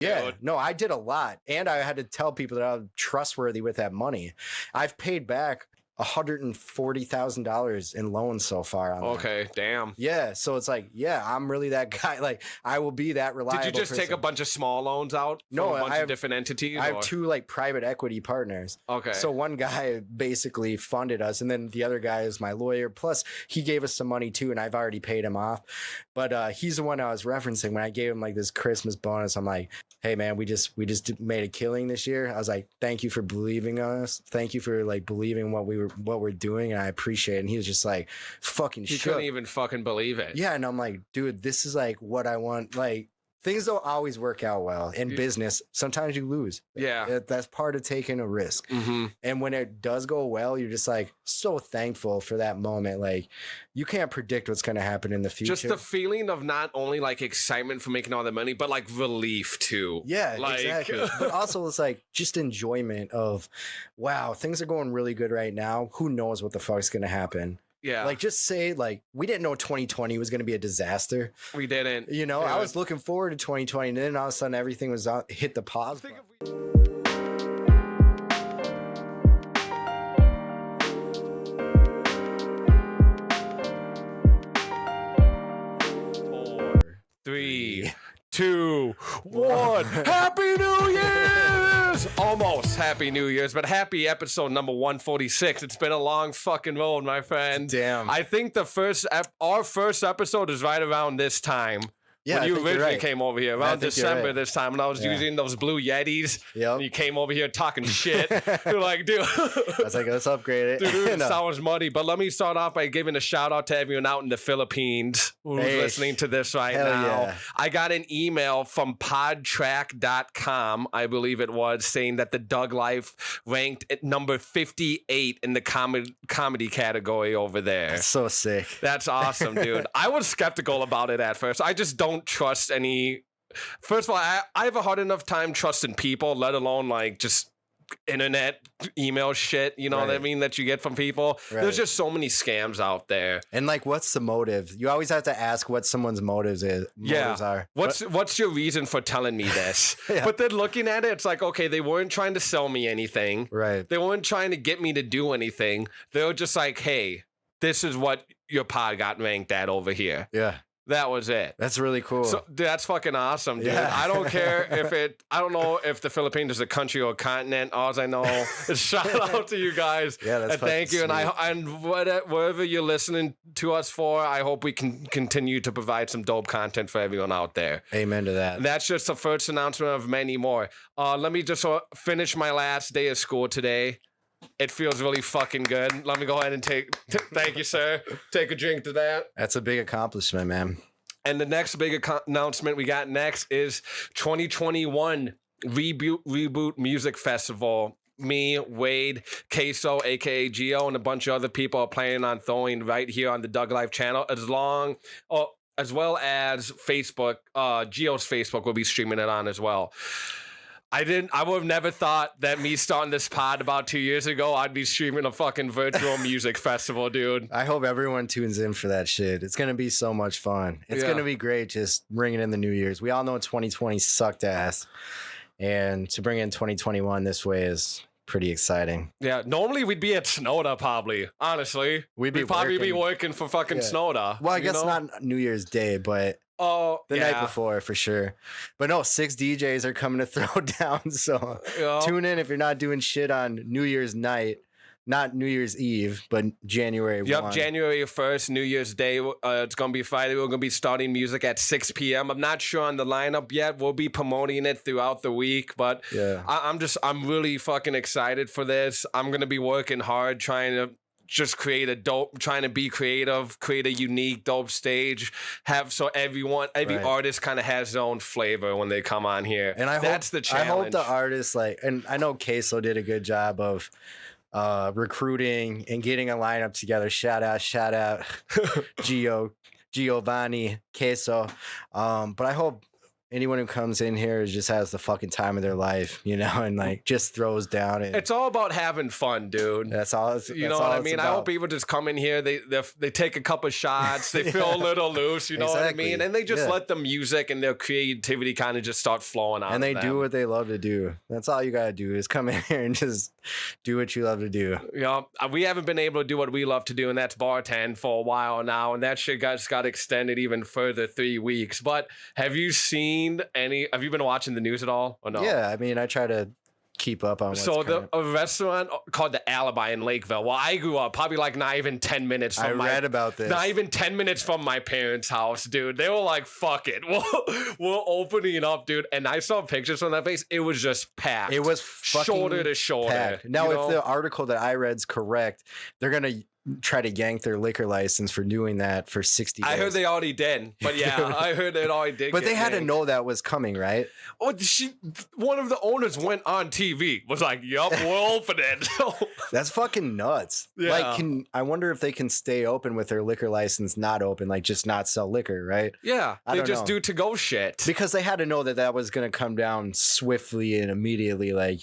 Yeah, no, I did a lot. And I had to tell people that I was trustworthy with that money. I've paid back $140,000 in loans so far. Okay, damn. Yeah, so it's like, yeah, I'm really that guy. Like, I will be that reliable. Did you just take a bunch of small loans out from a bunch of different entities? I have two like private equity partners. Okay. So one guy basically funded us, and then the other guy is my lawyer. Plus, he gave us some money too, and I've already paid him off. But he's the one I was referencing when I gave him like this Christmas bonus. I'm like, hey man, we just made a killing this year. I was like, thank you for believing us. Thank you for like believing what we're doing, and I appreciate it. And he was just like fucking shook. Couldn't even fucking believe it. Yeah, and I'm like, dude, this is like what I want. Like, things don't always work out well in business. Sometimes you lose. Yeah. That's part of taking a risk. Mm-hmm. And when it does go well, you're just like so thankful for that moment. Like, you can't predict what's going to happen in the future. Just the feeling of not only like excitement for making all the money, but like relief too. Yeah, like, exactly. But also it's like just enjoyment of, wow, things are going really good right now. Who knows what the fuck's going to happen? Yeah. Like, just say, like, we didn't know 2020 was going to be a disaster. We didn't. You know, I was looking forward to 2020, and then all of a sudden everything was hit the pause button. Four, 3, 2, 1. Happy New Year's! Almost Happy New Year's, but happy episode number 146. It's been a long fucking road, my friend. Damn. I think our first episode is right around this time. Yeah, when you originally came over here, around December this time, when I was using those blue Yetis, and you came over here talking shit. You're like, dude. I was like, let's upgrade it. Dude, it sounds muddy. But let me start off by giving a shout out to everyone out in the Philippines who's listening to this right now. Yeah. I got an email from podtrack.com, I believe it was, saying that the Doug Life ranked at number 58 in the comedy category over there. That's so sick. That's awesome, dude. I was skeptical about it at first. I just don't trust any. First of all, I have a hard enough time trusting people, let alone like just internet email shit, you know what I mean, that you get from people. There's just so many scams out there. And like, what's the motive? You always have to ask what someone's motives are. What's your reason for telling me this? But then looking at it, it's like, okay, they weren't trying to sell me anything. Right. They weren't trying to get me to do anything. They were just like, hey, this is what your pod got ranked at over here. Yeah. That was it. That's really cool. So that's fucking awesome, dude. Yeah. I don't care I don't know if the Philippines is a country or a continent. All I know is shout out to you guys. Yeah, that's and thank you. Sweet. And wherever you're listening to us for, I hope we can continue to provide some dope content for everyone out there. Amen to that. And that's just the first announcement of many more. Let me just finish my last day of school today. It feels really fucking good. Let me go ahead and thank you, sir. Take a drink to that. That's a big accomplishment, man. And the next big announcement we got next is 2021 Reboot Music Festival. Me, Wade, Queso, aka Gio, and a bunch of other people are planning on throwing right here on the Doug Life channel, as well as Facebook. Gio's Facebook will be streaming it on as well. I would have never thought that me starting this pod about 2 years ago, I'd be streaming a fucking virtual music festival, dude. I hope everyone tunes in for that shit. It's going to be so much fun. It's going to be great just bringing in the New Year's. We all know 2020 sucked ass. And to bring in 2021 this way is pretty exciting. Yeah, normally we'd be at Snowda probably, honestly. We'd probably be working for fucking Snowda. Well, I guess not New Year's Day, but... the night before, for sure. But no, 6 DJs are coming to throw down, so tune in if you're not doing shit on New Year's night. Not New Year's Eve, but January 1. Yep, January 1st, New Year's Day. It's going to be Friday. We're going to be starting music at 6 p.m. I'm not sure on the lineup yet. We'll be promoting it throughout the week, but I'm really fucking excited for this. I'm going to be working hard trying to just trying to be creative, create a unique, dope stage, every artist kind of has their own flavor when they come on here. And that's the challenge. I hope the artists, and I know Queso did a good job of recruiting and getting a lineup together. Shout out, Giovanni, Queso. But I hope anyone who comes in here just has the fucking time of their life, you know, and like just throws down. And It's all about having fun, dude. that's all. You know what I mean? I hope people just come in here, they take a couple shots, they feel a little loose, you know what I mean? And they just let the music and their creativity kind of just start flowing out. And they of do them. what they love to do. That's all you gotta do is come in here and just do what you love to do. You know, we haven't been able to do what we love to do, and that's bartend for a while now, and that shit got extended even further 3 weeks. But have you been watching the news at all or no? Yeah, I mean, I try to keep up on what's a restaurant called the Alibi in Lakeville. Well, I grew up probably like not even 10 minutes from read about this. Not even 10 minutes from my parents' house, dude. They were like, fuck it. We're opening up, dude. And I saw pictures from that place. It was just packed. It was fucking shoulder to shoulder. packed. Now, if the article that I read's correct, they're going to try to yank their liquor license for doing that for 60 days. I heard they already did. But yeah, I heard it already did. But they had to know that was coming, right? Oh, one of the owners went on TV, was like, yup, we're opening. That's fucking nuts. Yeah. Like, I wonder if they can stay open with their liquor license not open, like just not sell liquor, right? Yeah, I they don't just know. do to-go shit. Because they had to know that that was going to come down swiftly and immediately, like,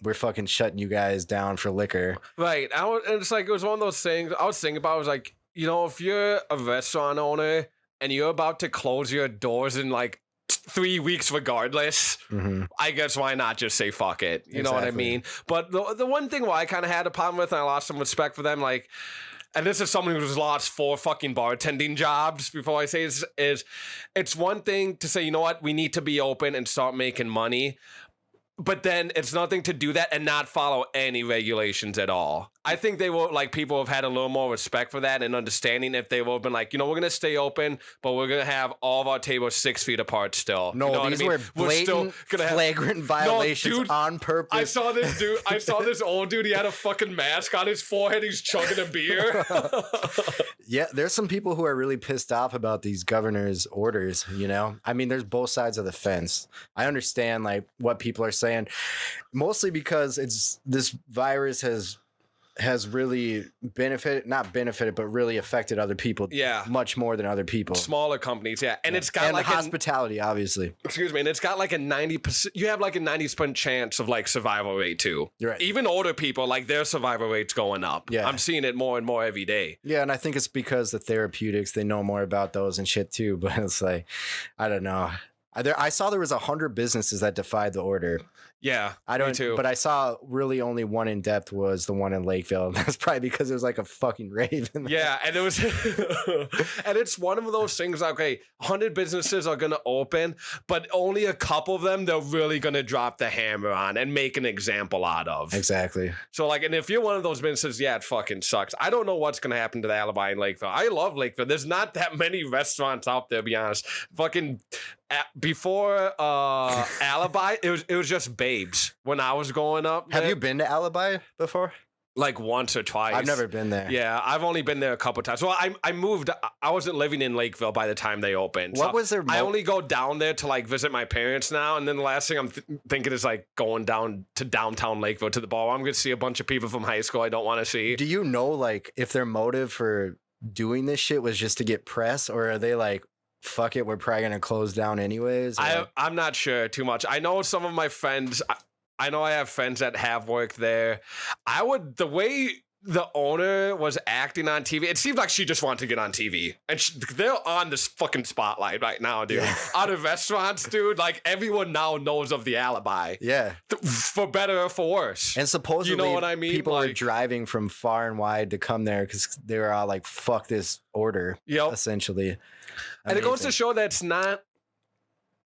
we're fucking shutting you guys down for liquor. Right. And it's like, it was one of those things I was thinking about. I was like, you know, if you're a restaurant owner and you're about to close your doors in like 3 weeks regardless, I guess why not just say fuck it? You know what I mean? But the one thing why I kind of had a problem with, and I lost some respect for them, like, and this is someone who's lost 4 fucking bartending jobs before I say this, is it's one thing to say, you know what, we need to be open and start making money. But then it's nothing to do that and not follow any regulations at all. I think they will, like, people have had a little more respect for that and understanding if they've been like, you know, we're going to stay open, but we're going to have all of our tables 6 feet apart still. No, you know these what I mean? were blatant, flagrant violations on purpose. I saw this dude. I saw this old dude. He had a fucking mask on his forehead. He's chugging a beer. Yeah, there's some people who are really pissed off about these governor's orders, you know? I mean, there's both sides of the fence. I understand, like, what people are saying, mostly because this virus has really not benefited, but really affected other people. Yeah. Much more than other people. Smaller companies, yeah. And it's got and like hospitality, obviously. Excuse me. And it's got like a 90%, you have like a 90% chance of like survival rate too. You're right. Even older people, like their survival rate's going up. Yeah. I'm seeing it more and more every day. Yeah, and I think it's because the therapeutics, they know more about those and shit too. But it's like, I don't know. I saw there was 100 businesses that defied the order. Yeah, me too. But I saw really only one in depth was the one in Lakeville. And that's probably because it was like a fucking rave. Yeah, and it was, and it's one of those things. Okay, 100 businesses are gonna open, but only a couple of them they're really gonna drop the hammer on and make an example out of. Exactly. So like, and if you're one of those businesses, yeah, it fucking sucks. I don't know what's gonna happen to the Alibi in Lakeville. I love Lakeville. There's not that many restaurants out there, to be honest. Fucking. Before Alibi, it was just Babes when I was growing up. Have you been to Alibi before? Like once or twice. I've never been there. Yeah, I've only been there a couple times. Well, I moved. I wasn't living in Lakeville by the time they opened. What was their? I only go down there to like visit my parents now, and then the last thing I'm thinking is like going down to downtown Lakeville to the bar. I'm going to see a bunch of people from high school I don't want to see. Do you know like if their motive for doing this shit was just to get press, or are they like, fuck it, we're probably gonna close down anyways? I'm not sure too much. I know some of my friends. I know I have friends that have worked there. The way the owner was acting on TV, it seemed like she just wanted to get on TV, and they're on this fucking spotlight right now, dude. Yeah. Out of restaurants, dude, like everyone now knows of the Alibi. Yeah, for better or for worse. and supposedly, you know what I mean? People like, were driving from far and wide to come there because they were all like, "Fuck this order," essentially. And it goes to show that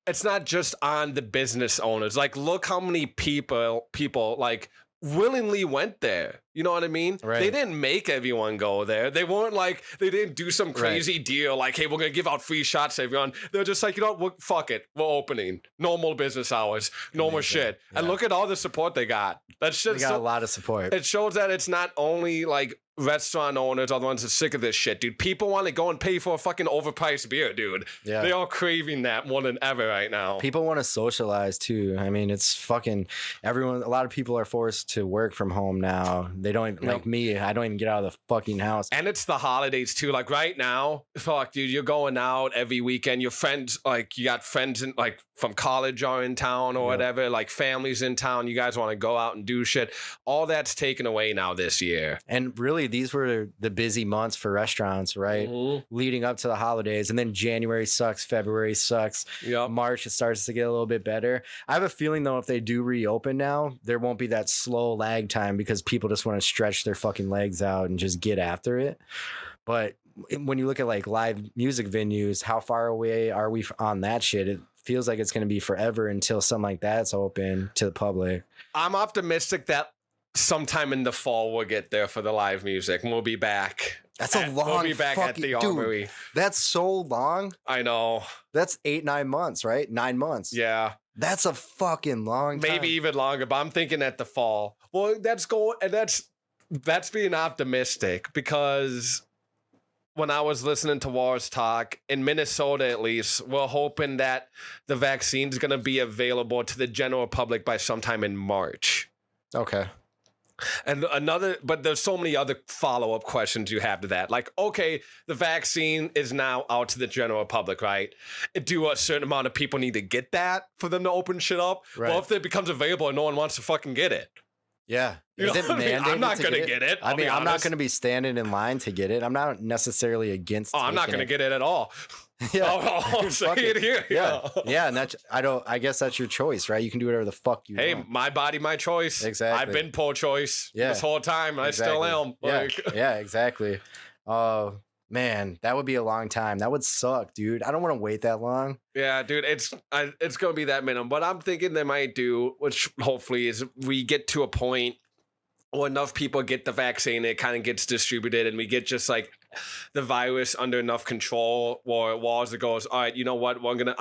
it's not just on the business owners. Like, look how many people like willingly went there. You know what I mean? Right. They didn't make everyone go there. They weren't like, they didn't do some crazy deal like, hey, we're going to give out free shots to everyone. They're just like, you know what, fuck it. We're opening. Normal business hours. Normal shit. Yeah. And look at all the support they got. That shit. They got a lot of support. It shows that it's not only like restaurant owners are the ones that are sick of this shit, dude. People want to go and pay for a fucking overpriced beer, dude. Yeah. They are craving that more than ever right now. People want to socialize too. I mean, it's fucking everyone. A lot of people are forced to work from home now. They don't like me. I don't even get out of the fucking house. And it's the holidays too. Like right now, fuck, dude, you're going out every weekend. Your friends, like you got friends and like from college are in town or whatever, like families in town, you guys want to go out and do shit. All that's taken away now this year. And really, these were the busy months for restaurants, right? Leading up to the holidays. And then January sucks, February sucks. March, it starts to get a little bit better. I have a feeling, though, if they do reopen now, there won't be that slow lag time because people just want to stretch their fucking legs out and just get after it. But when you look at like live music venues, how far away are we on that shit? It feels like it's going to be forever until something like that's open to the public. I'm optimistic that sometime in the fall we'll get there for the live music and we'll be back. That's a long We'll be back at the Armory. Dude, that's so long. I know. That's 8-9 months, right? 9 months. Yeah. That's a fucking long time. Maybe even longer, but I'm thinking at the fall. Well, that's being optimistic because when I was listening to Wars talk, in Minnesota at least, we're hoping that the vaccine is going to be available to the general public by sometime in March. Okay. And but there's so many other follow-up questions you have to that. Like, okay, the vaccine is now out to the general public, right? Do a certain amount of people need to get that for them to open shit up? Right. Well, if it becomes available and no one wants to fucking get it. Yeah. Is it mandated? I'm not going to get it. I mean, I'm not going to be standing in line to get it. I'm not necessarily against I'm not going to get it at all. Yeah. I'll say it here. Yeah. Yeah. And I guess that's your choice, right? You can do whatever the fuck you want. Hey, my body, my choice. Exactly. I've been pro-choice this whole time, and exactly. I still am. Yeah, exactly. Oh, man, that would be a long time. That would suck, dude. I don't want to wait that long. Yeah, dude, it's going to be that minimum. But I'm thinking they might do, which hopefully is we get to a point or enough people get the vaccine, it kind of gets distributed, and we get just like the virus under enough control, or walls that goes, all right, you know what? I'm gonna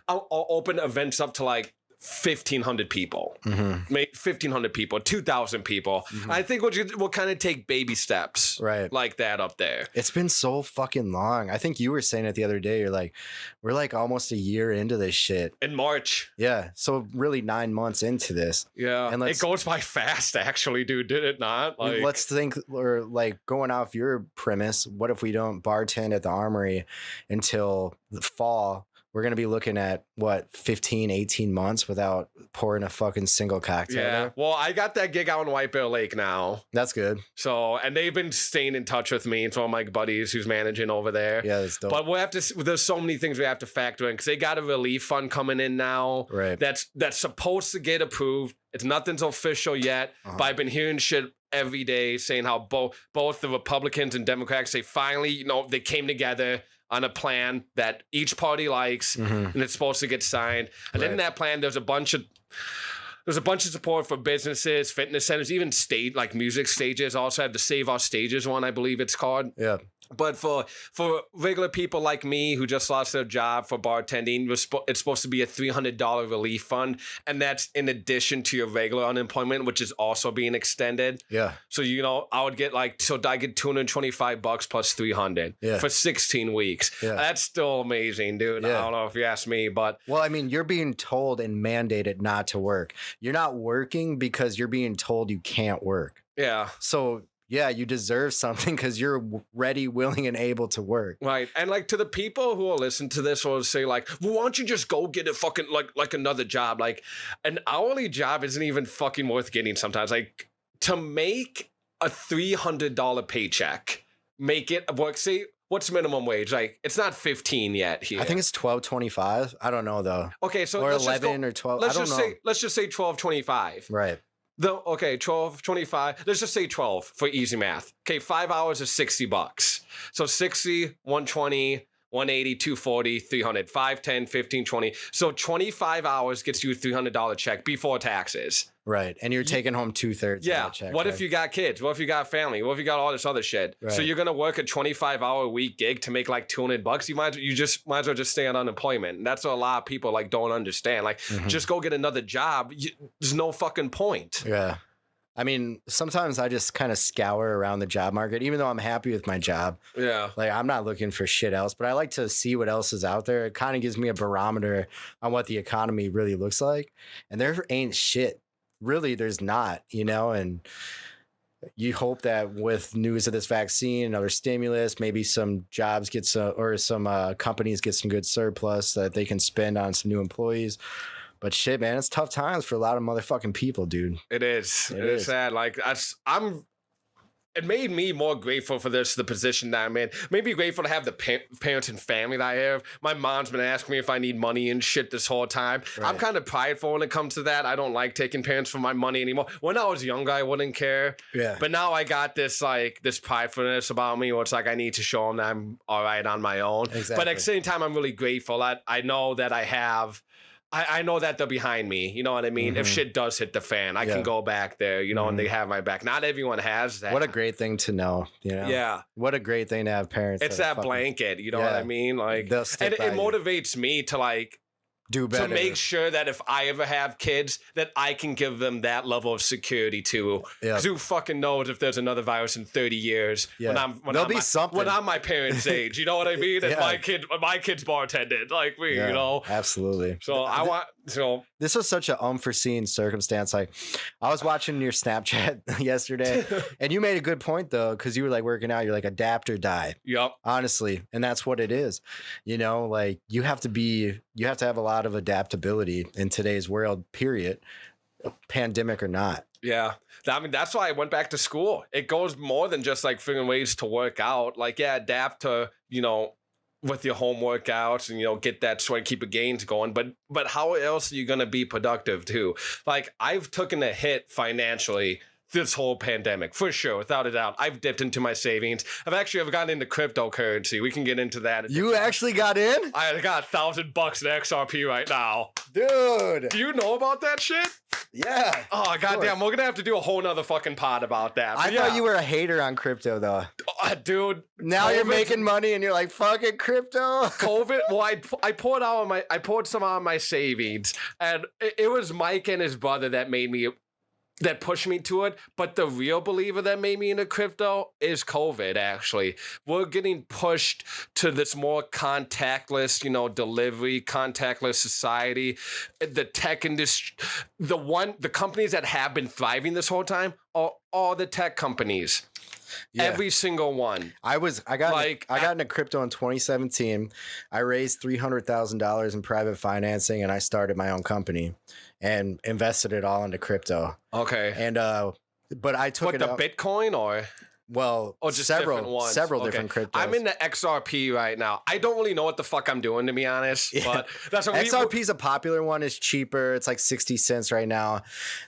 I'll open events up to like 1,500 people, 1,500 people, 2,000 people. I think we'll kind of take baby steps, right, like that up there. It's been so fucking long. I think you were saying it the other day. You're like, we're like almost a year into this shit. In March. Yeah, so really 9 months into this. Yeah, and it goes by fast, actually, dude. Did it not? Like, let's think, or like going off your premise. What if we don't bartend at the Armory until the fall? We're going to be looking at, 15, 18 months without pouring a fucking single cocktail. Yeah. There? Well, I got that gig out in White Bear Lake now. That's good. So, and they've been staying in touch with me. It's one of my buddies who's managing over there. Yeah, that's dope. But there's so many things we have to factor in because they got a relief fund coming in now. Right. That's supposed to get approved. Nothing's official yet, but I've been hearing shit every day saying how both the Republicans and Democrats, they finally, they came together on a plan that each party likes, and it's supposed to get signed. And then in that plan, there's a bunch of support for businesses, fitness centers, even like music stages. Also have the Save Our Stages one, I believe it's called. Yeah. But for regular people like me who just lost their job for bartending, it's supposed to be a $300 relief fund, and that's in addition to your regular unemployment, which is also being extended. Yeah. So I would get I get $225 plus $300 for 16 weeks. Yeah. That's still amazing, dude. Yeah. I don't know if you ask me, but well, I mean, you're being told and mandated not to work. You're not working because you're being told you can't work. Yeah. So yeah, you deserve something because you're ready, willing, and able to work. Right. And like to the people who will listen to this will say like, well, why don't you just go get a fucking like another job? Like an hourly job isn't even fucking worth getting sometimes. Like to make a $300 paycheck, make it work. Say, what's minimum wage? Like it's not 15 yet here. I think it's $12.25. I don't know though. Okay, so or 11 or 12. Let's just say $12.25. Right. $12.25. Let's just say 12 for easy math. Okay, 5 hours is $60. So 60, 120, 180, 240, 300, 5, 10, 15, 20. So 25 hours gets you a $300 check before taxes. Right. And you're taking home 2/3 of that check. What if you got kids? What if you got family? What if you got all this other shit? Right. So you're going to work a 25-hour a week gig to make like $200? You might as well just stay on unemployment. And that's what a lot of people like don't understand. Like just go get another job. There's no fucking point. Yeah. I mean, sometimes I just kind of scour around the job market, even though I'm happy with my job. Yeah. Like, I'm not looking for shit else, but I like to see what else is out there. It kind of gives me a barometer on what the economy really looks like. And there ain't shit. Really, there's not, and you hope that with news of this vaccine, another stimulus, maybe some jobs get some, or some companies get some good surplus that they can spend on some new employees. But shit, man, it's tough times for a lot of motherfucking people, dude. It is. It is sad. Like it made me more grateful for the position that I'm in. Made me grateful to have the parents and family that I have. My mom's been asking me if I need money and shit this whole time. Right. I'm kind of prideful when it comes to that. I don't like taking parents for my money anymore. When I was younger, I wouldn't care. Yeah. But now I got this pridefulness about me where it's like I need to show them that I'm all right on my own. Exactly. But at the same time, I'm really grateful. I know that I know that they're behind me. You know what I mean? Mm-hmm. If shit does hit the fan, I can go back there, you know, and they have my back. Not everyone has that. What a great thing to know, you know? Yeah. What a great thing to have parents. It's that blanket, you know what I mean? Like, and it motivates me to like, do better. To make sure that if I ever have kids, that I can give them that level of security too. Because who fucking knows if there's another virus in 30 years when I'm my parents' age. You know what I mean? And my kid's bartended like me, you know? Absolutely. So this was such an unforeseen circumstance. Like, I was watching your Snapchat yesterday, and you made a good point though, because you were like working out. You're like, adapt or die. Yep. Honestly, and that's what it is. You know, like you have to have a lot of adaptability in today's world. Period. Pandemic or not. Yeah. I mean, that's why I went back to school. It goes more than just like figuring ways to work out. Like, adapt to, you know, with your home workouts and, you know, get that sweat, keep your gains going. But how else are you going to be productive too? Like, I've taken a hit financially this whole pandemic, for sure, without a doubt. I've dipped into my savings. I've gotten into cryptocurrency. We can get into that. You actually got in? I got $1,000 in XRP right now. Dude. Do you know about that shit? Yeah. Oh, goddamn. We're going to have to do a whole nother fucking pod about that. I thought you were a hater on crypto, though. Dude. Now you're making money and you're like, fucking crypto. COVID. Well, I poured some out of my savings. And it was Mike and his brother that pushed me to it. But the real believer that made me into crypto is COVID, actually. We're getting pushed to this more contactless, you know, delivery, contactless society. The tech industry, the companies that have been thriving this whole time are all the tech companies. Yeah. Every single one. I got into crypto in 2017. I raised $300,000 in private financing, and I started my own company and invested it all into crypto. Okay. And but I took the Bitcoin or just several different cryptos. I'm in the XRP right now. I don't really know what the fuck I'm doing, to be honest. Yeah. But that's what XRP is a popular one. It's cheaper. It's like 60 cents right now.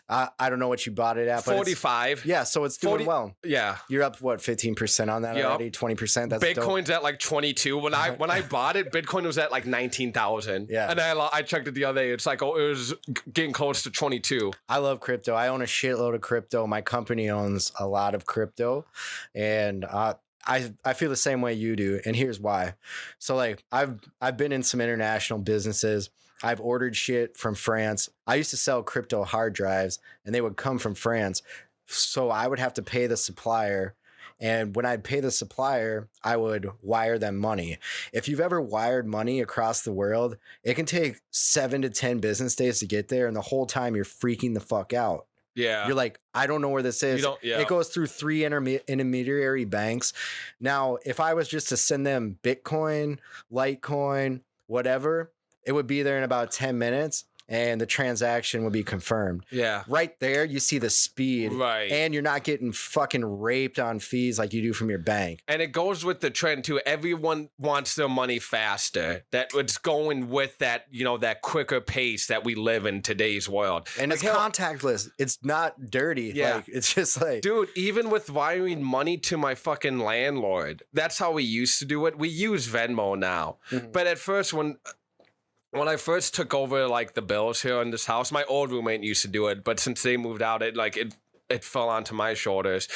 I don't know what you bought it at, but 45. Yeah, so it's doing well. Yeah, you're up 15% on that already. 20%. That's Bitcoin's at like 22. When I bought it, Bitcoin was at like 19,000. Yeah, and I checked it the other day. It's like it was getting close to 22. I love crypto. I own a shitload of crypto. My company owns a lot of crypto. And I feel the same way you do, and here's why. So like I've been in some international businesses. I've ordered shit from France. I used to sell crypto hard drives, and they would come from France. So I would have to pay the supplier, and when I'd pay the supplier, I would wire them money. If you've ever wired money across the world, it can take 7 to 10 business days to get there, and the whole time you're freaking the fuck out. Yeah. You're like, I don't know where this is. It goes through 3 intermediary banks. Now, if I was just to send them Bitcoin, Litecoin, whatever, it would be there in about 10 minutes and the transaction would be confirmed. Yeah. Right there, you see the speed. Right. And you're not getting fucking raped on fees like you do from your bank. And it goes with the trend too. Everyone wants their money faster. That it's going with that, you know, that quicker pace that we live in today's world. And it's contactless. It's not dirty. Yeah. Like, it's just like, dude, even with wiring money to my fucking landlord, that's how we used to do it. We use Venmo now. Mm-hmm. But at first, when I first took over like the bills here in this house, my old roommate used to do it, but since they moved out, it fell onto my shoulders.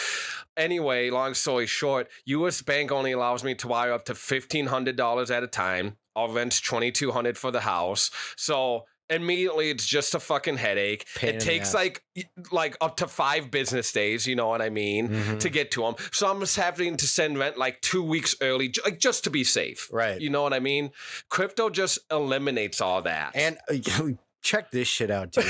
Anyway, long story short, U.S. Bank only allows me to wire up to $1,500 at a time. Our rent's $2,200 for the house. So immediately it's just a fucking headache. It takes like up to 5 business days, you know what I mean, to get to them. So I'm just having to send rent like 2 weeks early, just to be safe. Right. You know what I mean? Crypto just eliminates all that. And check this shit out, dude.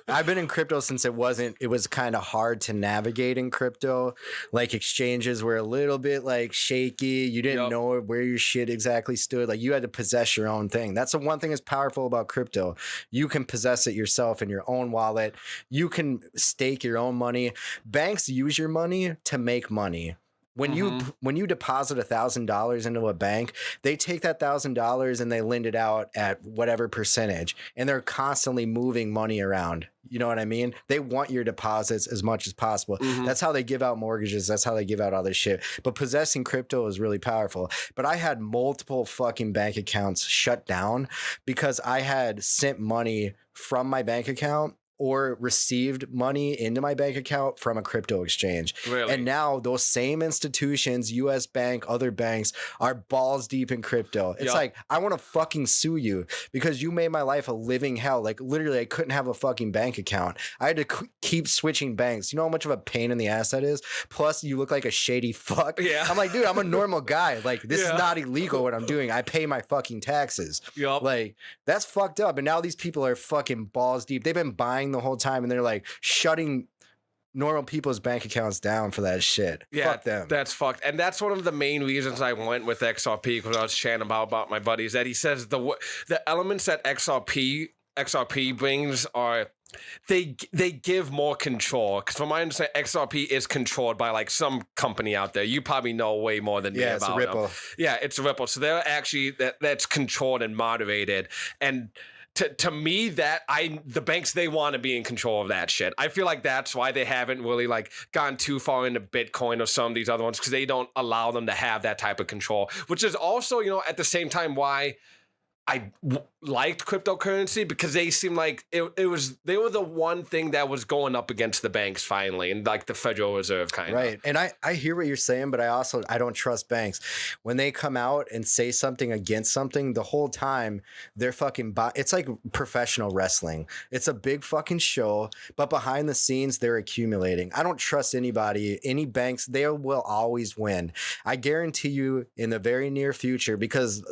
I've been in crypto since it was kind of hard to navigate in crypto. Like exchanges were a little bit like shaky. You didn't know where your shit exactly stood. Like you had to possess your own thing. That's the one thing that's powerful about crypto. You can possess it yourself in your own wallet. You can stake your own money. Banks use your money to make money. When you deposit $1,000 into a bank, they take that $1,000 and they lend it out at whatever percentage, and they're constantly moving money around. You know what I mean? They want your deposits as much as possible. That's how they give out mortgages. That's how they give out all this shit. But possessing crypto is really powerful. But I had multiple fucking bank accounts shut down because I had sent money from my bank account or received money into my bank account from a crypto exchange. Really? And now those same institutions, US Bank, other banks, are balls deep in crypto. It's like, I want to fucking sue you because you made my life a living hell. Like literally, I couldn't have a fucking bank account. I had to keep switching banks. You know how much of a pain in the ass that is? Plus, you look like a shady fuck. Yeah. I'm like, dude, I'm a normal guy. Like, this is not illegal what I'm doing. I pay my fucking taxes. Like, that's fucked up. And now these people are fucking balls deep. They've been buying the whole time, and they're like shutting normal people's bank accounts down for that shit. Fuck them. That's fucked. And that's one of the main reasons I went with XRP, because I was chatting about my buddies, that he says the elements that XRP brings are they give more control. Because from my understanding, XRP is controlled by like some company out there. You probably know way more than me about it's Ripple. them. Yeah, it's Ripple. So they're actually that's controlled and moderated. And to me, the banks, they want to be in control of that shit. I feel like that's why they haven't really like gone too far into Bitcoin or some of these other ones, because they don't allow them to have that type of control. Which is also, at the same time why I liked cryptocurrency, because they seemed like they were the one thing that was going up against the banks finally, and like the Federal Reserve kind of. Right. And I hear what you're saying, but I don't trust banks. When they come out and say something against something, the whole time they're fucking it's like professional wrestling. It's a big fucking show, but behind the scenes they're accumulating. I don't trust anybody, any banks. They will always win. I guarantee you in the very near future, because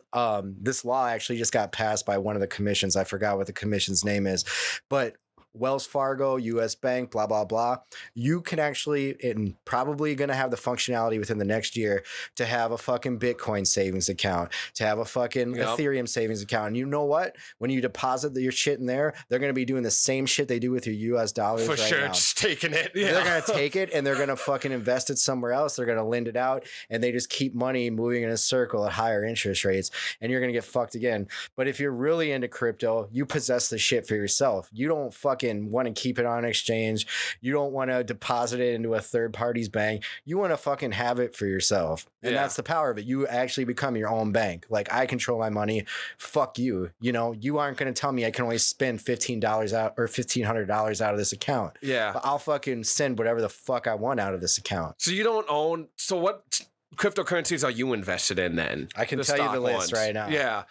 this law actually just got passed by one of the commissions. I forgot what the commission's name is, but Wells Fargo, US Bank, blah, blah, blah. You can actually, and probably going to have the functionality within the next year to have a fucking Bitcoin savings account, to have a fucking Ethereum savings account. And you know what? When you deposit your shit in there, they're going to be doing the same shit they do with your US dollars For right sure, now. just taking it. Yeah. They're going to take it and they're going to fucking invest it somewhere else. They're going to lend it out, and they just keep money moving in a circle at higher interest rates, and you're going to get fucked again. But if you're really into crypto, you possess the shit for yourself. You don't fucking want to keep it on exchange. You don't want to deposit it into a third party's bank. You want to fucking have it for yourself. And that's the power of it. You actually become your own bank. Like, I control my money. Fuck you. You aren't going to tell me I can only spend $15 out or $1,500 out of this account. Yeah. But I'll fucking send whatever the fuck I want out of this account. So you don't own. So what cryptocurrencies are you invested in then? I can tell you the list ones. right now. Yeah.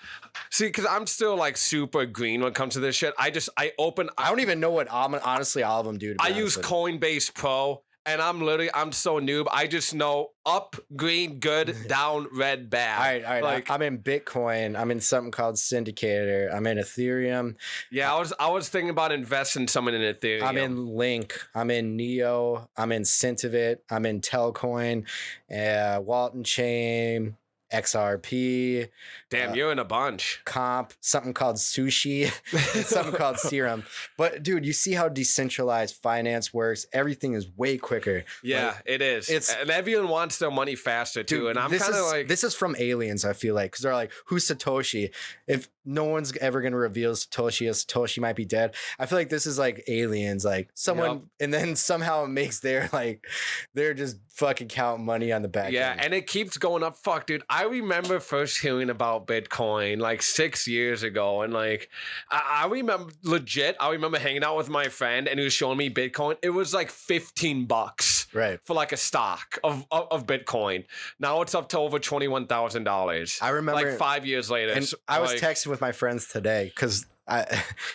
See, because I'm still like super green when it comes to this shit. I don't even know what honestly all of them do. I use Coinbase Pro, and I'm so noob. I just know up, green, good, down, red, bad. All right. Like, I'm in Bitcoin. I'm in something called Syndicator. I'm in Ethereum. Yeah, I was thinking about investing some in Ethereum. I'm in Link. I'm in Neo. I'm in Centivit. I'm in Telcoin, Walton Chain, XRP. Damn, you're in a bunch. Comp, something called Sushi, and something called Serum. But dude, you see how decentralized finance works? Everything is way quicker. Yeah, it is. And everyone wants their money faster too. Dude, and I'm kind of like, this is from aliens, I feel like, because they're like, who's Satoshi? If no one's ever going to reveal Satoshi might be dead. I feel like this is like aliens, like someone, and then somehow it makes they're just fucking counting money on the back end. And it keeps going up. Fuck, dude. I remember first hearing about Bitcoin like 6 years ago, and like I remember hanging out with my friend, and he was showing me Bitcoin. It was like $15, right, for like a stock of Bitcoin. Now it's up to over $21,000. I remember, like 5 years later. And I was texting with my friends today because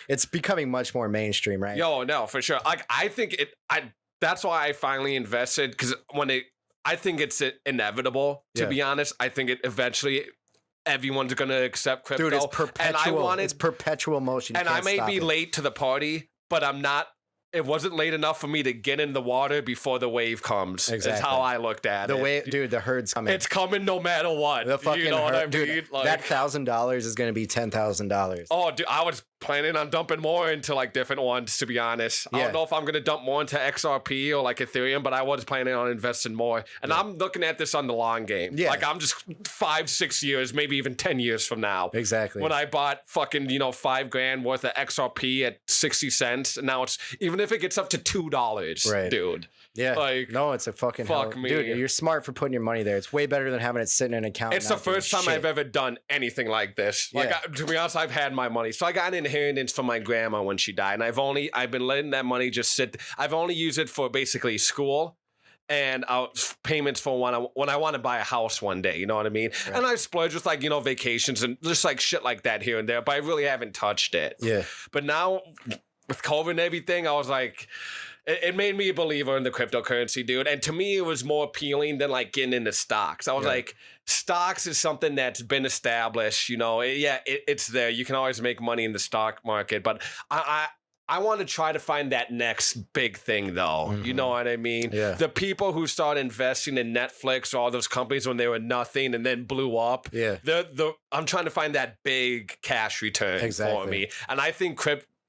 it's becoming much more mainstream, right? Yo, no, for sure. Like I think that's why I finally invested, because I think it's inevitable, to be honest. I think it eventually everyone's gonna accept crypto. Dude, it's perpetual. It's perpetual motion. And I may be late to the party, but I'm not. It wasn't late enough for me to get in the water before the wave comes. Exactly. That's how I looked at it. Wave, dude, the herd's coming. It's coming no matter what. The fucking you know what I mean? Dude, Like, that $1,000 is going to be $10,000. Oh, dude, I was planning on dumping more into like different ones, to be honest. I don't know if I'm going to dump more into XRP or like Ethereum, but I was planning on investing more. And I'm looking at this on the long game. Yeah. Like I'm just 5-6 years, maybe even 10 years from now. Exactly. When I bought fucking, $5,000 worth of XRP at 60 cents. And now it's, even if it gets up to $2, dude. Yeah. Like, no, it's a fucking me. Dude, you're smart for putting your money there. It's way better than having it sitting in an account. It's the first time I've ever done anything like this. Like, to be honest, I've had my money. So I got an inheritance from my grandma when she died. And I've been letting that money just sit. I've only used it for basically school and payments for when I want to buy a house one day, you know what I mean? Right. And I splurge with like, vacations and just like shit like that here and there, but I really haven't touched it. Yeah. But now with COVID and everything, I was like, it made me a believer in the cryptocurrency, dude. And to me, it was more appealing than like getting into stocks. I was like, stocks is something that's been established, it's there. You can always make money in the stock market. But I want to try to find that next big thing, though. Mm-hmm. You know what I mean? Yeah. The people who start investing in Netflix or all those companies when they were nothing and then blew up. Yeah. I'm trying to find that big cash return for me. And I think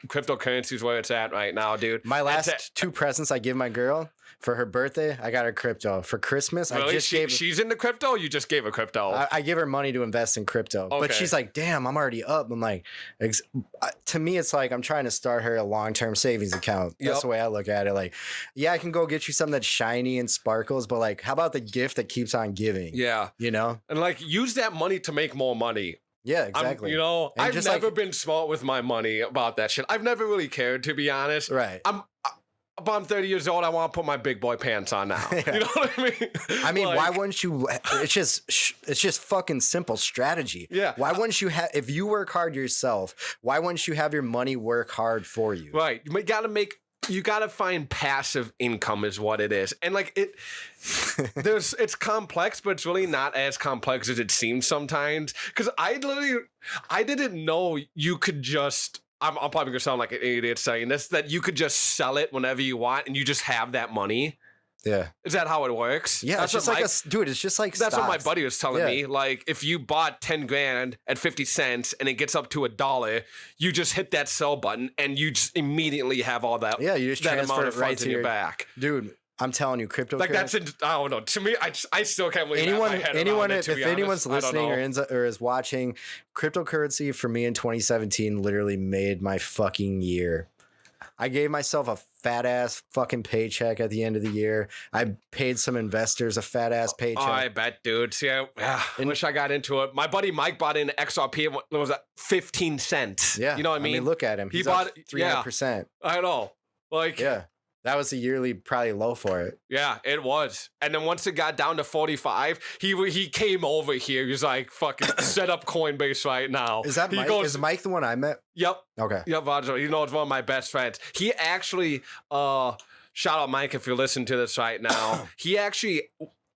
cryptocurrency is where it's at right now, dude. My last 2 presents I give my girl for her birthday, I got her crypto. For Christmas, really? She's into crypto? Or you just gave her crypto? I give her money to invest in crypto. Okay. But she's like, damn, I'm already up. I'm like, to me, it's like I'm trying to start her a long-term savings account. That's the way I look at it. Like, yeah, I can go get you something that's shiny and sparkles, but like, how about the gift that keeps on giving? Yeah. And like, use that money to make more money. Yeah, exactly. I've never been smart with my money about that shit. I've never really cared, to be honest. Right. I'm 30 years old. I want to put my big boy pants on now. Yeah. You know what I mean? I mean, why wouldn't you? It's just fucking simple strategy. Yeah. Why wouldn't you have? If you work hard yourself, why wouldn't you have your money work hard for you? Right. You gotta find passive income is what it is. And like it's complex, but it's really not as complex as it seems sometimes. Cause I didn't know you could just, I'm probably gonna sound like an idiot saying this, that you could just sell it whenever you want and you just have that money. Yeah. Is that how it works? Yeah. It's just it's just like that's stocks. What my buddy was telling me. Like if you bought 10 grand at 50 cents and it gets up to $1, you just hit that sell button and you just immediately have all that. Yeah. You just that transfer amount it of right funds to in your back. Dude, I'm telling you, cryptocurrency. Like that's, I don't know. To me, I still can't believe if anyone's listening or is watching, cryptocurrency for me in 2017 literally made my fucking year. I gave myself a fat ass fucking paycheck at the end of the year. I paid some investors a fat ass paycheck. Oh, I bet, dude. See, I wish I got into it. My buddy Mike bought in XRP. It was at 15 cents. Yeah. You know what I mean? Look at him. He bought 300%. I know. Like, yeah. That was a yearly probably low for it. Yeah, it was. And then once it got down to 45, he came over here. He was like, fucking set up Coinbase right now. Is that Mike? Is Mike the one I met? Yep. Okay. Yep, Roger. It's one of my best friends. He actually, shout out Mike if you're listening to this right now. He actually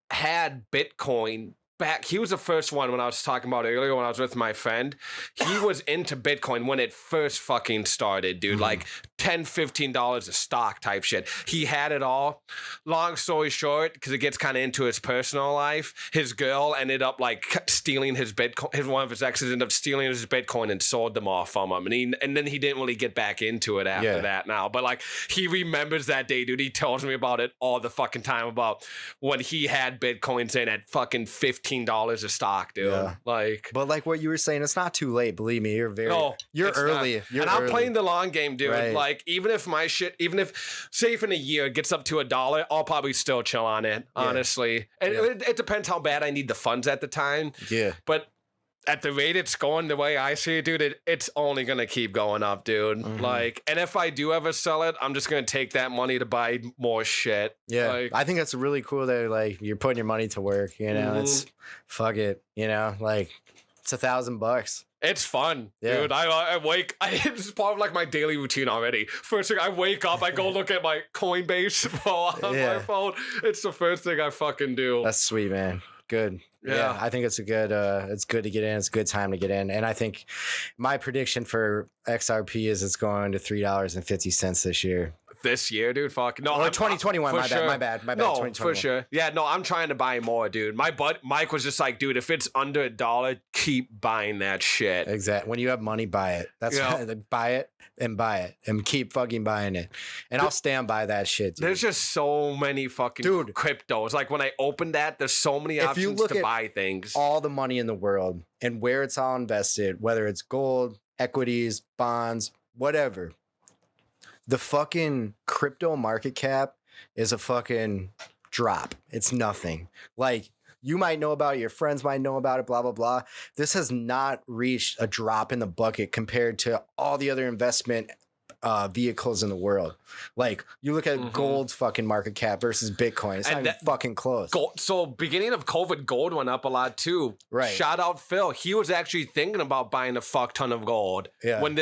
had Bitcoin back. He was the first one when I was talking about earlier when I was with my friend. He was into Bitcoin when it first fucking started, dude. Like $10, $15 a stock type shit. He had it all. Long story short, because it gets kind of into his personal life, his girl ended up like stealing his Bitcoin. One of his exes ended up stealing his Bitcoin and sold them off from him. And then he didn't really get back into it after that now. But like he remembers that day, dude. He tells me about it all the fucking time about when he had Bitcoins in at fucking $15 a stock, dude. Yeah. But like what you were saying, it's not too late. Believe me, you're early. And I'm playing the long game, dude. Right. Like even if say if in a year it gets up to $1, I'll probably still chill on it, honestly. And it depends how bad I need the funds at the time. Yeah. But at the rate it's going, the way I see it, dude, it's only gonna keep going up, dude. Mm-hmm. Like, and if I do ever sell it, I'm just gonna take that money to buy more shit. Yeah, like, I think that's really cool that like you're putting your money to work. You know, it's fuck it. You know, like it's $1,000. It's fun, dude. I wake. It's part of like my daily routine already. First thing I wake up, I go look at my Coinbase on my phone. It's the first thing I fucking do. That's sweet, man. Good. Yeah, I think it's good to get in. It's a good time to get in. And I think my prediction for XRP is it's going to $3.50 this year. This year, dude. Fuck no. Or 2021. My bad. No, 2021. for sure. Yeah, no. I'm trying to buy more, dude. My bud Mike was just like, dude, if it's under $1, keep buying that shit. Exactly. When you have money, buy it. That's buy it and keep fucking buying it. And I'll stand by that shit, dude. There's just so many fucking cryptos. Like when I open that, there's so many options to buy things. All the money in the world and where it's all invested, whether it's gold, equities, bonds, whatever. The fucking crypto market cap is a fucking drop. It's nothing. Like, you might know about it, your friends might know about it, blah, blah, blah. This has not reached a drop in the bucket compared to all the other investment vehicles in the world. Like, you look at gold's fucking market cap versus Bitcoin. It's not even fucking close. Gold, so beginning of COVID, gold went up a lot too. Right. Shout out Phil. He was actually thinking about buying a fuck ton of gold. Yeah. When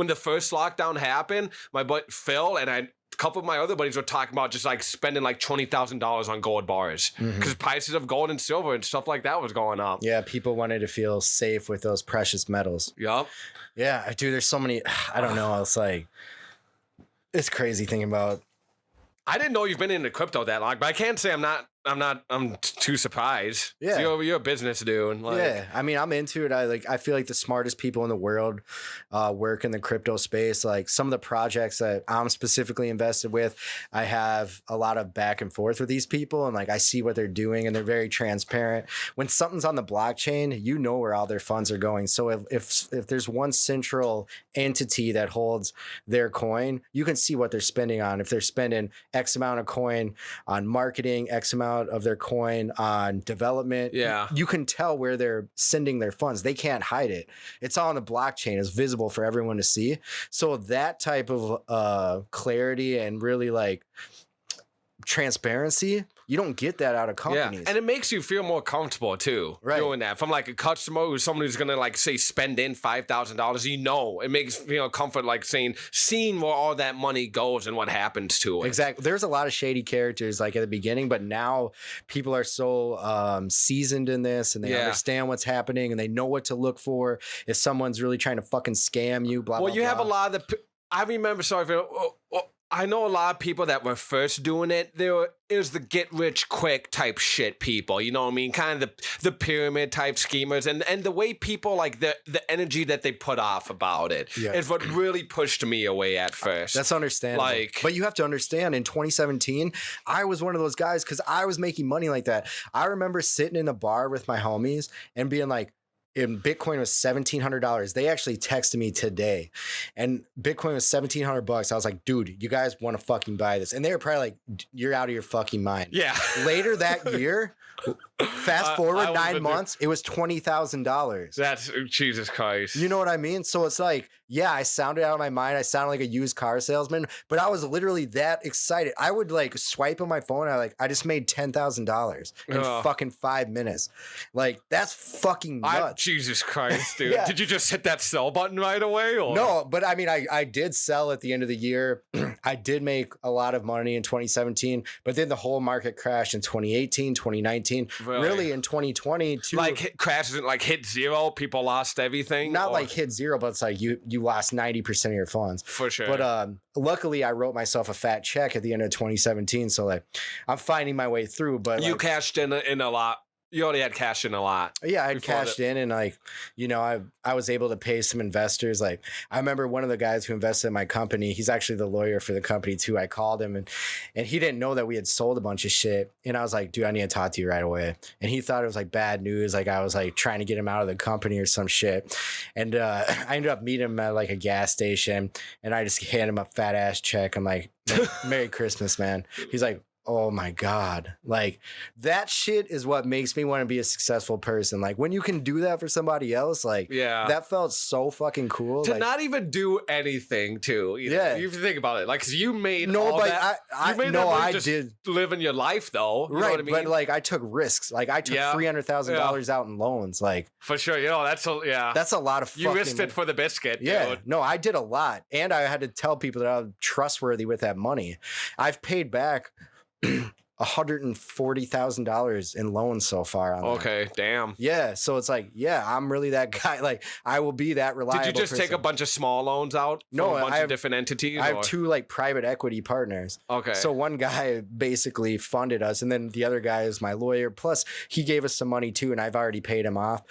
the first lockdown happened, my buddy Phil and a couple of my other buddies were talking about just like spending like $20,000 on gold bars because prices of gold and silver and stuff like that was going up. Yeah, people wanted to feel safe with those precious metals. Yup. Yeah, dude, there's so many. I don't know. It's like, it's crazy thinking about. I didn't know you've been into crypto that long, but I can't say I'm too surprised. Yeah. You're a business dude. Like, yeah. I mean, I'm into it. I feel like the smartest people in the world work in the crypto space. Like some of the projects that I'm specifically invested with, I have a lot of back and forth with these people and like I see what they're doing and they're very transparent. When something's on the blockchain, you know where all their funds are going. So if there's one central entity that holds their coin, you can see what they're spending on. If they're spending X amount of coin on marketing, X amount of their coin on development. Yeah. You can tell where they're sending their funds. They can't hide it. It's all on the blockchain. It's visible for everyone to see. So that type of clarity and really like transparency, you don't get that out of companies. Yeah. And it makes you feel more comfortable too, doing that. From like a customer who's someone who's gonna like say spend in $5,000, you know, it makes comfort like seeing where all that money goes and what happens to it. Exactly. There's a lot of shady characters like at the beginning, but now people are so seasoned in this and they understand what's happening and they know what to look for if someone's really trying to fucking scam you. Blah. Well, you have a lot of the. I remember. I know a lot of people that were first doing it. It was the get rich quick type shit people, you know what I mean? Kind of the pyramid type schemers and the way people like the energy that they put off about it is what really pushed me away at first. That's understandable. But you have to understand in 2017, I was one of those guys because I was making money like that. I remember sitting in a bar with my homies and being like, and Bitcoin was $1,700. They actually texted me today and Bitcoin was $1,700. I was like, dude, you guys want to fucking buy this? And they were probably like, you're out of your fucking mind. Yeah. Later that year, fast forward 9 months, it was $20,000. That's Jesus Christ. You know what I mean? So it's like, yeah, I sounded out of my mind. I sounded like a used car salesman, but I was literally that excited. I would like swipe on my phone. I just made $10,000 in fucking 5 minutes. Like that's fucking nuts. Jesus Christ, dude. Did you just hit that sell button right away? Or? No, but I mean, I did sell at the end of the year. I did make a lot of money in 2017, but then the whole market crashed in 2018, 2019, really in 2020 too. Like crashes, like hit zero, people lost everything. Not like hit zero, but it's like you lost 90% of your funds. For sure. But luckily I wrote myself a fat check at the end of 2017. So like I'm finding my way through, but you cashed in a lot. You already had cash in a lot. Yeah, I had cashed in and like, I was able to pay some investors. Like I remember one of the guys who invested in my company, he's actually the lawyer for the company too. I called him and he didn't know that we had sold a bunch of shit. And I was like, dude, I need to talk to you right away. And he thought it was like bad news. Like I was like trying to get him out of the company or some shit. And I ended up meeting him at like a gas station and I just handed him a fat ass check. I'm like, Merry Christmas, man. He's like, oh my God. Like that shit is what makes me want to be a successful person. Like when you can do that for somebody else, like that felt so fucking cool. To not even do anything too. You have to think about it. Like, 'cause you made I did living your life though. You know what I mean? But like I took risks. Like I took $300,000 out in loans. Like for sure. That's a lot of fucking, you risked it for the biscuit. Yeah. Dude. No, I did a lot. And I had to tell people that I was trustworthy with that money. I've paid back $140,000 in loans so far on that. Okay, damn. Yeah, so it's like, yeah, I'm really that guy. Like, I will be that reliable. Did you just take a bunch of small loans out from No, a bunch I of have- different entities? I have or- 2 like private equity partners. Okay. So one guy basically funded us, and then the other guy is my lawyer. Plus, he gave us some money too, and I've already paid him off.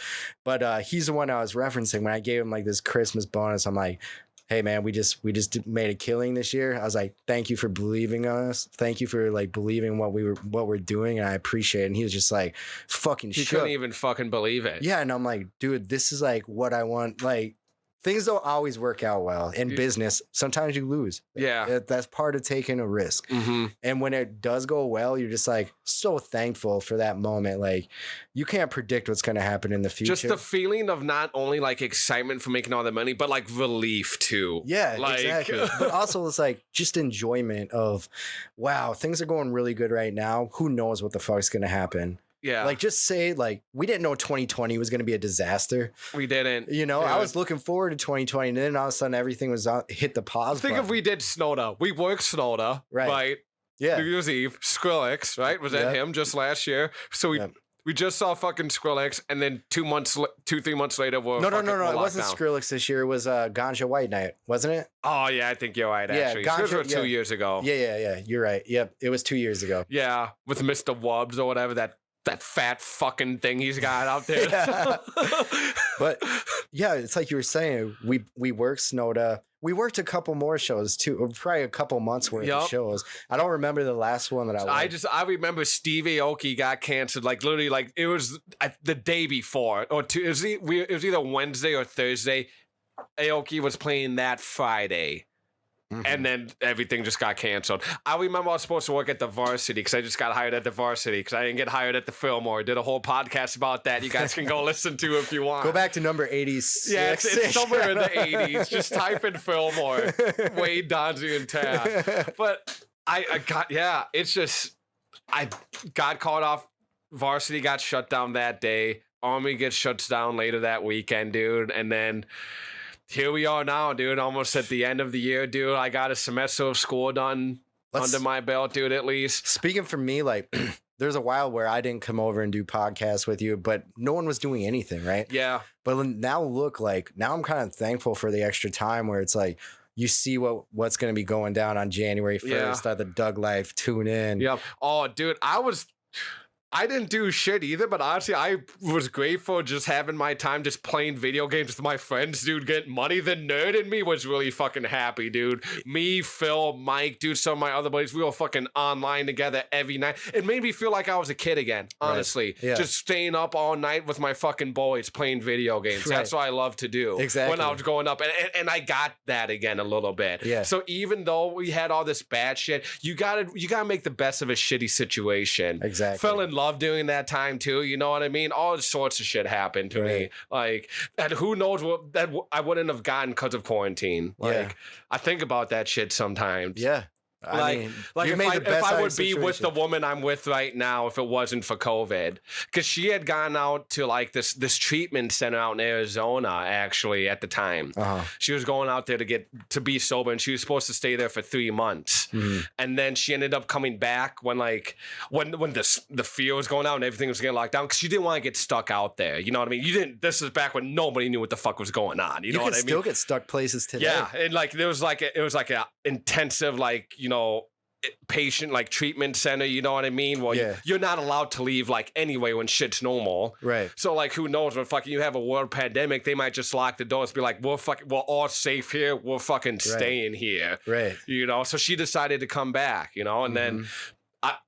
But he's the one I was referencing when I gave him like this Christmas bonus. I'm like, hey man, we just made a killing this year. I was like, thank you for believing in us. Thank you for like believing what we're doing, and I appreciate it. And he was just like fucking he shook. couldn't even fucking believe it. Yeah, and I'm like, dude, this is like what I want. Like, things don't always work out well in business. Sometimes you lose. Yeah. That's part of taking a risk. Mm-hmm. And when it does go well, you're just like so thankful for that moment. Like, you can't predict what's going to happen in the future. Just the feeling of not only like excitement for making all the money, but like relief too. Yeah, like... exactly. But also it's like just enjoyment of, wow, things are going really good right now. Who knows what the fuck's going to happen? Yeah. Like, just say, like, we didn't know 2020 was going to be a disaster. We didn't. You know, Yeah. I was looking forward to 2020, and then all of a sudden everything was on, hit the pause Think button. if we did Snowda. We worked Snowda, right? Yeah. New Year's Eve. Skrillex, right? Was that him just last year? So we just saw fucking Skrillex, and then 3 months later, we're No. we're It wasn't locked down. Skrillex this year. It was Ganja White Night, wasn't it? Oh yeah, I think you're right. Yeah, Actually, those Ganja- were 2 years ago. Yeah. You're right. Yep. It was 2 years ago. Yeah, with Mr. Wubbs or whatever that fat fucking thing he's got out there. Yeah. But yeah, it's like you were saying, we worked Snowda. We worked a couple more shows too, or probably a couple months worth of shows. I don't remember the last one that I worked. I remember Steve Aoki got canceled like literally like it was the day before or two. It was either Wednesday or Thursday. Aoki was playing that Friday. And then everything just got canceled. I remember I was supposed to work at the Varsity because I just got hired at the Varsity because I didn't get hired at the Fillmore. I did a whole podcast about that. You guys can go listen to if you want. Go back to number 86. Yeah, it's somewhere in the 80s. Just type in Fillmore. Wade, Donzie, and Tad. But I got, it's just, I got caught off. Varsity got shut down that day. Army gets shut down later that weekend, dude. And then here we are now, dude, almost at the end of the year, dude. I got a semester of school done under my belt, dude, at least. Speaking for me, like, there's a while where I didn't come over and do podcasts with you, but no one was doing anything, right? Yeah. But now look, like, now I'm kind of thankful for the extra time where it's like, you see what's going to be going down on January 1st at the Doug Life. Tune in. Yep. Oh, dude, I didn't do shit either, but honestly, I was grateful just having my time just playing video games with my friends, dude, getting money. The nerd in me was really fucking happy, dude. Me, Phil, Mike, dude, some of my other buddies, we were fucking online together every night. It made me feel like I was a kid again, honestly. Right. Yeah. Just staying up all night with my fucking boys playing video games. Right. That's what I love to do. Exactly. When I was growing up. And I got that again a little bit. Yeah. So even though we had all this bad shit, you gotta make the best of a shitty situation. Exactly. Fell in love doing that time too, you know what I mean? All sorts of shit happened to me. Like, and who knows what that I wouldn't have gotten because of quarantine. Like, I think about that shit sometimes. Yeah. I mean, you made the best if out I of would the be with the situation. woman I'm with right now if it wasn't for COVID, because she had gone out to like this treatment center out in Arizona actually at the time. She was going out there to be sober, and she was supposed to stay there for 3 months, and then she ended up coming back when the fear was going out and everything was getting locked down because she didn't want to get stuck out there. You know what I mean? This is back when nobody knew what the fuck was going on. You know what I mean? You can still get stuck places today. Yeah, and like it was like a intensive patient like treatment center. You know what I mean? Well, you're not allowed to leave like anyway when shit's normal. Right. So like who knows when fucking you have a world pandemic, they might just lock the doors, be like, we're all safe here. We're fucking staying here. Right. You know. So she decided to come back. You know, and then.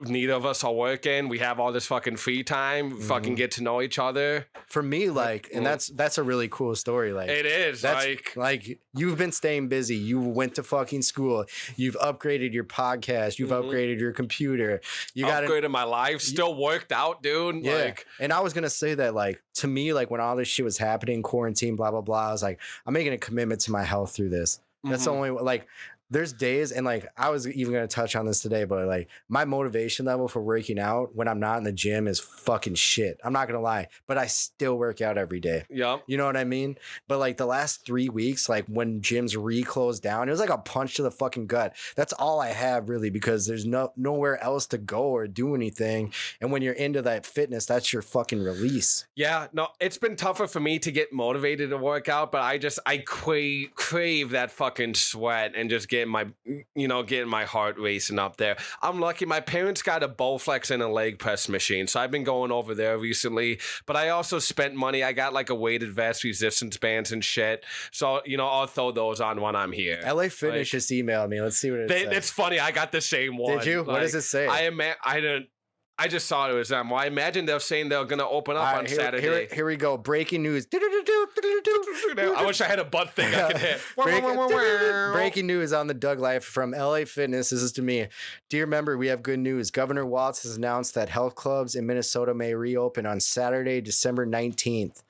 Neither of us are working. We have all this fucking free time. Fucking get to know each other. For me, like, and that's a really cool story. Like, it is. That's like you've been staying busy. You went to fucking school. You've upgraded your podcast. You've upgraded your computer. You got upgraded my life. Still worked out, dude. Yeah. Like, and I was gonna say that, like, to me, like when all this shit was happening, quarantine, blah blah blah. I was like, I'm making a commitment to my health through this. That's the only like. there's days, and like I was even gonna touch on this today, but like my motivation level for working out when I'm not in the gym is fucking shit. I'm not gonna lie, but I still work out every day. Yep. You know what I mean? But like the last 3 weeks, like when gyms re-closed down, it was like a punch to the fucking gut. That's all I have really, because there's nowhere else to go or do anything. And when you're into that fitness, that's your fucking release. Yeah, no, it's been tougher for me to get motivated to work out, but I crave that fucking sweat and just getting my heart racing up there. I'm lucky. My parents got a Bowflex and a leg press machine, so I've been going over there recently. But I also spent money. I got like a weighted vest, resistance bands, and shit. So I'll throw those on when I'm here. LA Fitness just emailed me. Let's see what it says. It's funny. I got the same one. Did you? What does it say? I just saw it was them. Well, I imagine they're saying they're going to open up on Saturday. Here we go. Breaking news. I wish I had a butt thing I could hit. Breaking news on the Doug Life from LA Fitness. This is to me. Dear member, we have good news. Governor Walz has announced that health clubs in Minnesota may reopen on Saturday, December 19th.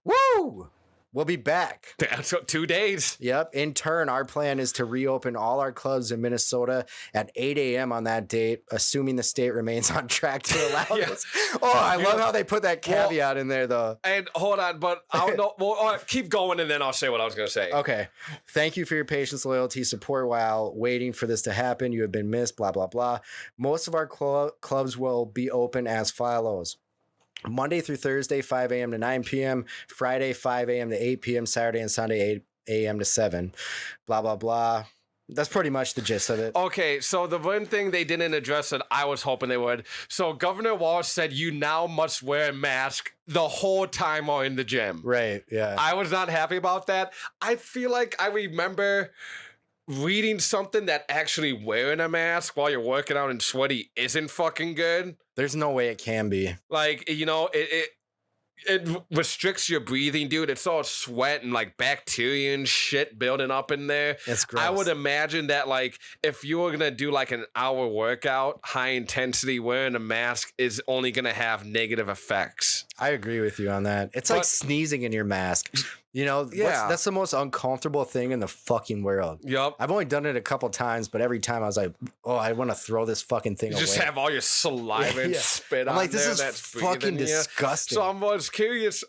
Woo! We'll be back. That's 2 days. Yep. In turn, our plan is to reopen all our clubs in Minnesota at 8 a.m. on that date, assuming the state remains on track to allow this. Oh, I love how they put that caveat in there, though. And hold on, but I'll know. Well, keep going, and then I'll say what I was going to say. Okay. Thank you for your patience, loyalty, support while waiting for this to happen. You have been missed, blah, blah, blah. Most of our clubs will be open as follows. Monday through Thursday, 5 a.m. to 9 p.m. Friday, 5 a.m. to 8 p.m. Saturday and Sunday, 8 a.m. to 7. Blah, blah, blah. That's pretty much the gist of it. Okay, so the one thing they didn't address that I was hoping they would. So Governor Walz said you now must wear a mask the whole time while in the gym. Right, yeah. I was not happy about that. I feel like I remember reading something that actually wearing a mask while you're working out and sweaty isn't fucking good. There's no way it can be. Like, it restricts your breathing, dude. It's all sweat and like bacteria and shit building up in there. It's gross. I would imagine that like if you were gonna do like an hour workout, high intensity, wearing a mask is only gonna have negative effects. I agree with you on that. It's like sneezing in your mask. Yeah. That's the most uncomfortable thing in the fucking world. Yep. I've only done it a couple times, but every time I was like, oh, I want to throw this fucking thing away. Just have all your saliva and spit on like, this there. is That's fucking disgusting. So I was curious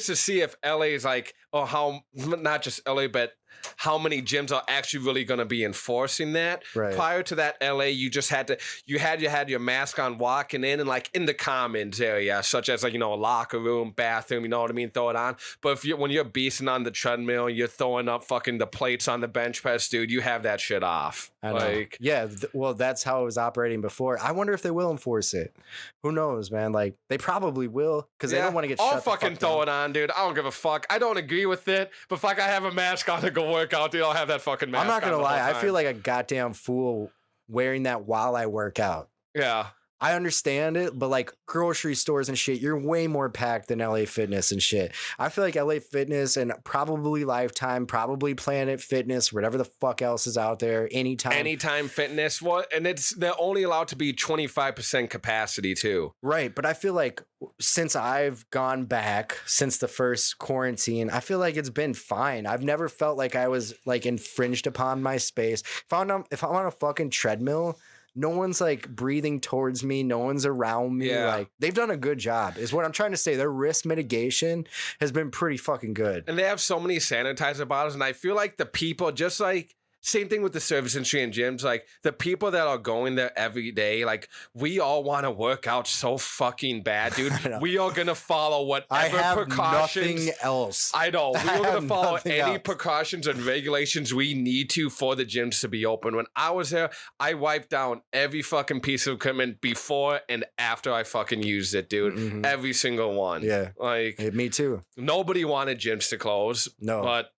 to see if LA is like, or how, not just LA, but how many gyms are actually really going to be enforcing that. Right. Prior to that, LA, you just had your mask on walking in and like in the commons area, such as like, a locker room, bathroom, you know what I mean? Throw it on. But when you're beasting on the treadmill, you're throwing up fucking the plates on the bench press, dude, you have that shit off. I know. Like, yeah. Well, that's how it was operating before. I wonder if they will enforce it. Who knows, man? Like, they probably will, because they don't want to get shut I'll the fuck fucking throw down. it on, dude. I don't give a fuck. I don't agree with it, but fuck, I have a mask on to go work out, dude. I'll have that fucking mask I'm not gonna on lie. the whole I time. feel like a goddamn fool wearing that while I work out. Yeah. I understand it, but like grocery stores and shit, you're way more packed than LA Fitness and shit. I feel like LA Fitness and probably Lifetime, probably Planet Fitness, whatever the fuck else is out there, Anytime Fitness, and they're only allowed to be 25% capacity too. Right, but I feel like since I've gone back since the first quarantine, I feel like it's been fine. I've never felt like I was like infringed upon my space. If I'm on a fucking treadmill, no one's like breathing towards me. No one's around me. Yeah. Like, they've done a good job is what I'm trying to say. Their risk mitigation has been pretty fucking good. And they have so many sanitizer bottles. And I feel like the people, just like same thing with the service industry and gyms, like the people that are going there every day, like we all want to work out so fucking bad, dude. We are going to follow whatever precautions. Nothing else. I know. We are going to follow any else. precautions and regulations we need to for the gyms to be open. When I was there, I wiped down every fucking piece of equipment before and after I fucking used it, dude. Mm-hmm. Every single one. Yeah. Like, Hey, me too. nobody wanted gyms to close. No. But,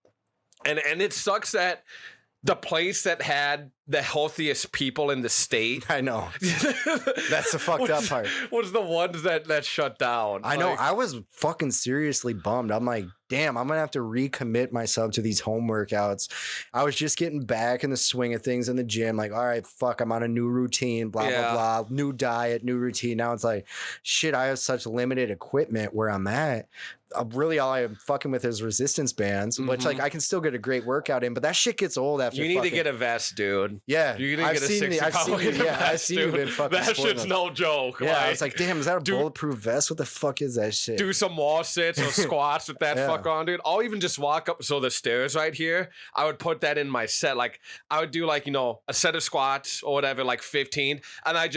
and it sucks that the place that had the healthiest people in the state. I know. That's the fucked up part. Was the ones that shut down. I know. I was fucking seriously bummed. I'm like, damn, I'm gonna have to recommit myself to these home workouts. I was just getting back in the swing of things in the gym. Like, all right, fuck, I'm on a new routine, blah, blah, blah, new diet, new routine. Now it's like, shit, I have such limited equipment where I'm at. Really, all I'm fucking with is resistance bands, which like I can still get a great workout in, but that shit gets old after. You need to get a vest, dude. Yeah, you need to get a 60-pound vest. Yeah, I've seen you in fucking. That shit's no joke. Yeah, I was like, damn, is that a bulletproof vest? What the fuck is that shit? Do some wall sits or squats with that fuck on, dude. I'll even just walk up. So the stairs right here, I would put that in my set. Like I would do like, you know, a set of squats or whatever, like 15, and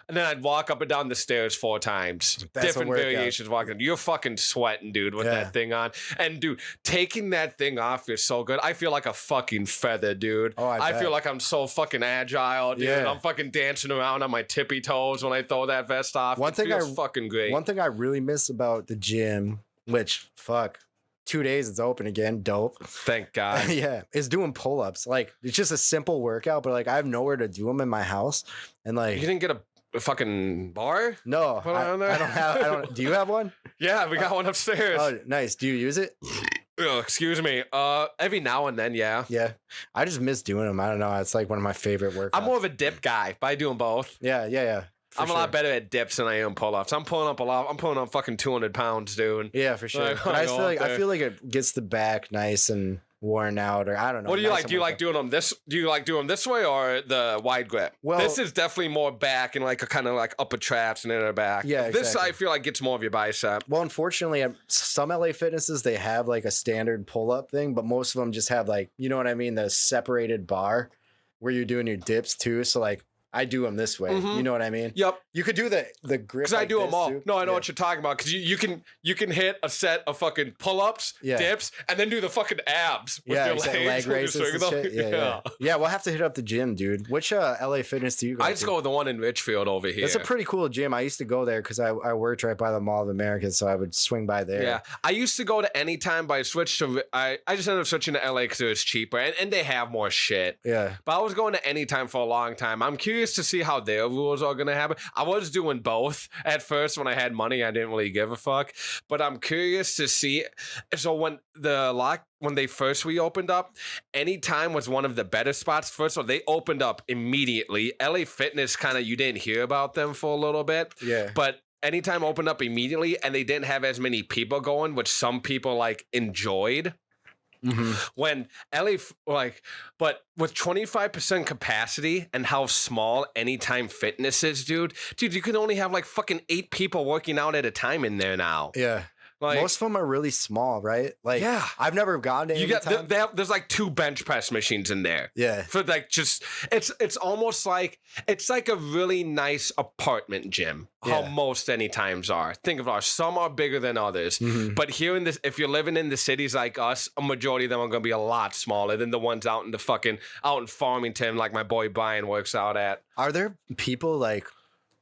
then I'd walk up and down the stairs 4 times. That's different variations walking. You're fucking sweating, dude, with that thing on. And dude, taking that thing off is so good. I feel like a fucking feather, dude. Oh, I feel like I'm so fucking agile, dude. I'm fucking dancing around on my tippy toes when I throw that vest off. It feels fucking great. One thing I really miss about the gym, which fuck, 2 days it's open again, dope. Thank God. Yeah, is doing pull-ups. Like it's just a simple workout, but like I have nowhere to do them in my house, and like you didn't get a fucking bar? No, I don't have. Do you have one? Yeah, we got one upstairs. Oh, nice. Do you use it? Oh, excuse me. Every now and then, yeah. Yeah, I just miss doing them. I don't know. It's like one of my favorite workouts. I'm more of a dip guy, but I do them both. Yeah. I'm a lot better at dips than I am pull-ups. I'm pulling up a lot. I'm pulling up fucking 200 pounds, dude. Yeah, for sure. But I feel like it gets the back nice and worn out, or I don't know. What do you like? Do you like doing them this? Do you like doing them this way or the wide grip? Well, this is definitely more back and like a kind of like upper traps and inner back. Yeah, this exactly. I feel like gets more of your bicep. Well, unfortunately, at some LA Fitnesses they have like a standard pull-up thing, but most of them just have like, you know what I mean, the separated bar where you're doing your dips too. So like I do them this way. Mm-hmm. You know what I mean? Yep. You could do the grip because I do them all. Too. No, I know what you're talking about. Because you can hit a set of fucking pull-ups, dips, and then do the fucking abs with your leg raises and shit. Yeah. We'll have to hit up the gym, dude. Which LA Fitness do you go? I just go with the one in Richfield over here. It's a pretty cool gym. I used to go there because I worked right by the Mall of America, so I would swing by there. Yeah, I used to go to Anytime, but I switched to I just ended up switching to LA because it was cheaper and they have more shit. Yeah, but I was going to Anytime for a long time. I'm curious to see how their rules are gonna happen. I was doing both at first when I had money. I didn't really give a fuck, but I'm curious to see. So when they first reopened up, Anytime was one of the better spots. First of all, they opened up immediately. LA Fitness kind of, you didn't hear about them for a little bit. Yeah, but Anytime opened up immediately, and they didn't have as many people going, which some people like enjoyed. Mm-hmm. When but with 25% capacity and how small Anytime Fitness is, dude, you can only have like fucking 8 people working out at a time in there now. Yeah. Like, most of them are really small, right? Like, yeah, I've never gone to Anytime. There's like 2 bench press machines in there. Yeah, for like just it's almost like it's like a really nice apartment gym. How most Anytimes are. Think of ours. Some are bigger than others, but here in this, if you're living in the cities like us, a majority of them are going to be a lot smaller than the ones out in Farmington, like my boy Brian works out at. Are there people like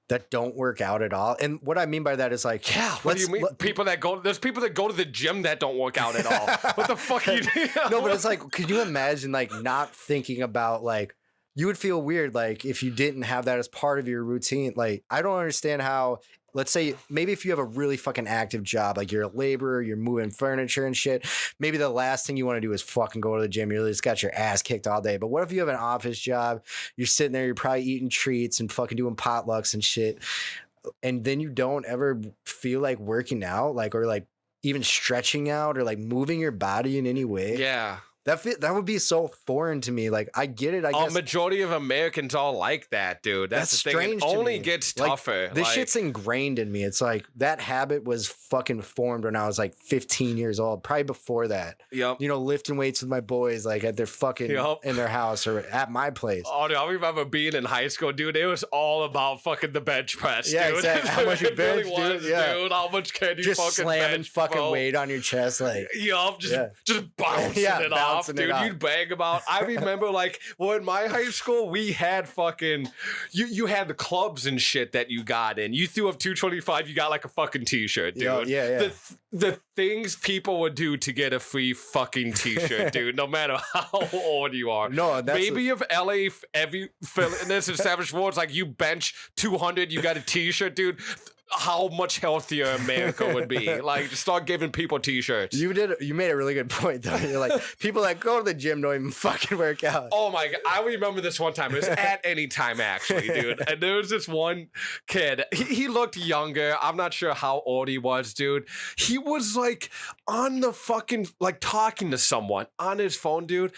that don't work out at all? And what I mean by that is like, what do you mean? There's people that go to the gym that don't work out at all. What the fuck are you doing? No, but it's like, could you imagine like not thinking about like, you would feel weird like if you didn't have that as part of your routine. Like, I don't understand how, let's say maybe if you have a really fucking active job, like you're a laborer, you're moving furniture and shit, maybe the last thing you want to do is fucking go to the gym. You just got your ass kicked all day. But what if you have an office job? You're sitting there, you're probably eating treats and fucking doing potlucks and shit. And then you don't ever feel like working out, like, or like even stretching out or like moving your body in any way. Yeah. That would be so foreign to me. Like, I get it. I guess a majority of Americans all like that, dude. That's the thing. strange. It only gets tougher. This shit's ingrained in me. It's like that habit was fucking formed when I was like 15 years old. Probably before that. Yep. You know, lifting weights with my boys, like at their fucking in their house or at my place. Oh, dude, I remember being in high school, dude. It was all about fucking the bench press, yeah, dude. Exactly. How much you bench, really dude? Yeah. Dude. How much can you just fucking slamming bench, fucking bro? weight on your chest, like just bouncing it off. bouncing dude. it up. You'd bang about. I remember, like, well, in my high school, we had fucking. You had the clubs and shit that you got in. You threw up 225, you got like a fucking t-shirt, dude. Yeah. The things people would do to get a free fucking t-shirt, dude. No matter how old you are. No, that's maybe if LA every in this established world, like you bench 200, you got a t-shirt, dude. How much healthier America would be. Like, just start giving people t-shirts. You made a really good point though. You're like, people that go to the gym don't even fucking work out. Oh my god, I remember this one time. It was at any time actually, dude. And there was this one kid. He looked younger. I'm not sure how old he was, dude. He was like on the fucking like talking to someone on his phone, dude.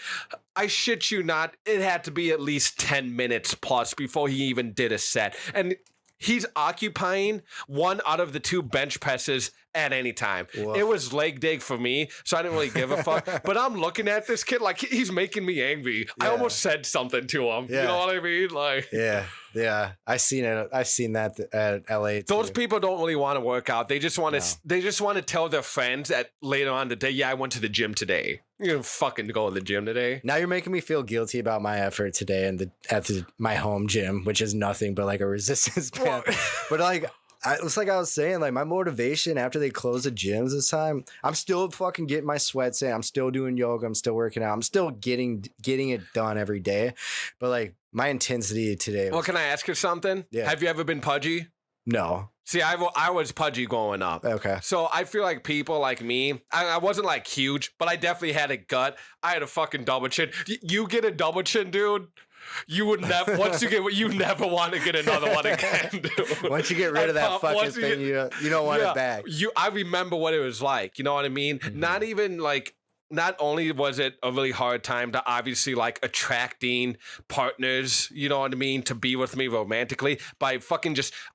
I shit you not, it had to be at least 10 minutes plus before he even did a set. And he's occupying one out of the two bench presses at any time. Woof. It was leg dig for me, so I didn't really give a fuck. But I'm looking at this kid like he's making me angry. I almost said something to him. Yeah. You know what I mean? Like, yeah. I seen it. I've seen that at LA. those people don't really want to work out. They just want to. No. They just want to tell their friends at later on the day. Yeah, I went to the gym today. You're gonna fucking go to the gym today. Now you're making me feel guilty about my effort today at my home gym, which is nothing but like a resistance band. But like, it's like I was saying, like my motivation after they close the gyms this time, I'm still fucking getting my sweats in. I'm still doing yoga. I'm still working out. I'm still getting it done every day. But like my intensity today. Well, can I ask you something? Yeah. Have you ever been pudgy? No. See, I was pudgy growing up. Okay. So I feel like people like me, I wasn't like huge, but I definitely had a gut. I had a fucking double chin. You get a double chin, dude. You would never. Once you get, you never want to get another one again, dude. Once you get rid of that fucking thing, you don't want it back. I remember what it was like. You know what I mean? Mm-hmm. Not even like. Not only was it a really hard time to obviously like attracting partners, you know what I mean, to be with me romantically, but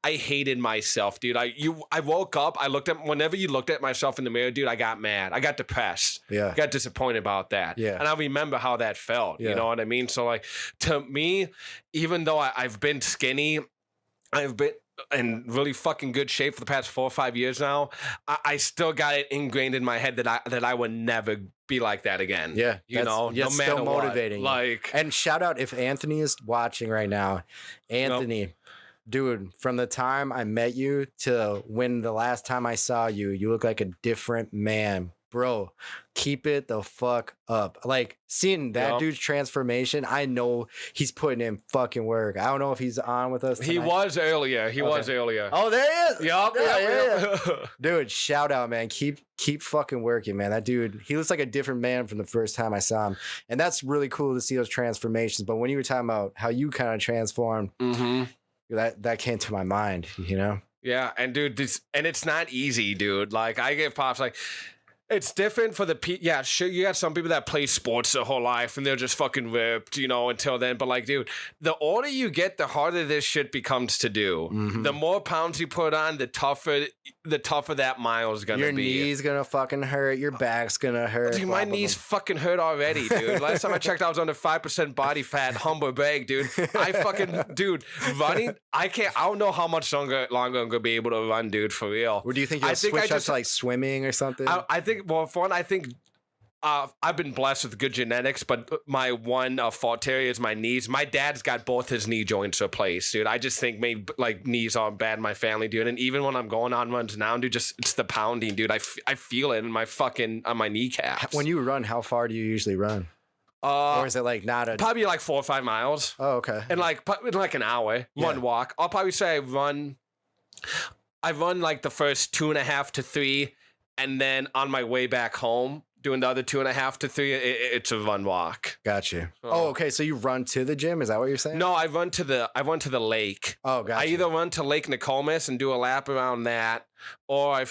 I hated myself, dude. I woke up, whenever you looked at myself in the mirror, dude, I got mad. I got depressed. Yeah. I got disappointed about that. Yeah. And I remember how that felt, you know what I mean? So like, to me, even though I've been skinny, I've been in really fucking good shape for the past 4 or 5 years now. I still got it ingrained in my head that I would never be like that again. Yeah, you know, no matter still motivating. what. Like, and shout out if Anthony is watching right now, Anthony. Dude, from the time I met you to when the last time I saw you, you look like a different man. Bro, keep it the fuck up. Like, seeing that dude's transformation, I know he's putting in fucking work. I don't know if he's on with us tonight. He was earlier. Oh, there he is. Yup. Yeah. Dude, shout out, man. Keep fucking working, man. That dude, he looks like a different man from the first time I saw him. And that's really cool to see those transformations. But when you were talking about how you kind of transformed, that came to my mind, you know? Yeah, and dude, it's not easy, dude. Like, I give pops like, it's different for the people. Yeah, sure, you got some people that play sports their whole life and they're just fucking ripped, you know, until then. But like, dude, the older you get, the harder this shit becomes to do. Mm-hmm. The more pounds you put on, the tougher that mile is gonna be. Your knee's gonna fucking hurt. Your back's gonna hurt. Dude, my knees fucking hurt already, dude. Last time I checked, I was under 5% body fat, humble brag, dude. Running, I don't know how much longer I'm gonna be able to run, dude, for real. Or do you think you'll switch up to like swimming or something? I think, well, for one, I think I've been blessed with good genetics, but my one fault area is my knees. My dad's got both his knee joints replaced, dude. I just think maybe like knees aren't bad in my family, dude. And even when I'm going on runs now, dude, it's the pounding, dude. I feel it in my fucking on my kneecaps. When you run, how far do you usually run? Or is it like not a probably like 4 or 5 miles? Oh, okay. And like in like an hour, one walk. I'll probably say I run like the first 2.5 to 3, and then on my way back home, doing the other 2.5 to 3, it's a run walk. Got you. Oh, okay. So you run to the gym? Is that what you're saying? No, I run to the lake. Oh, gotcha. I either run to Lake Nokomis and do a lap around that, or I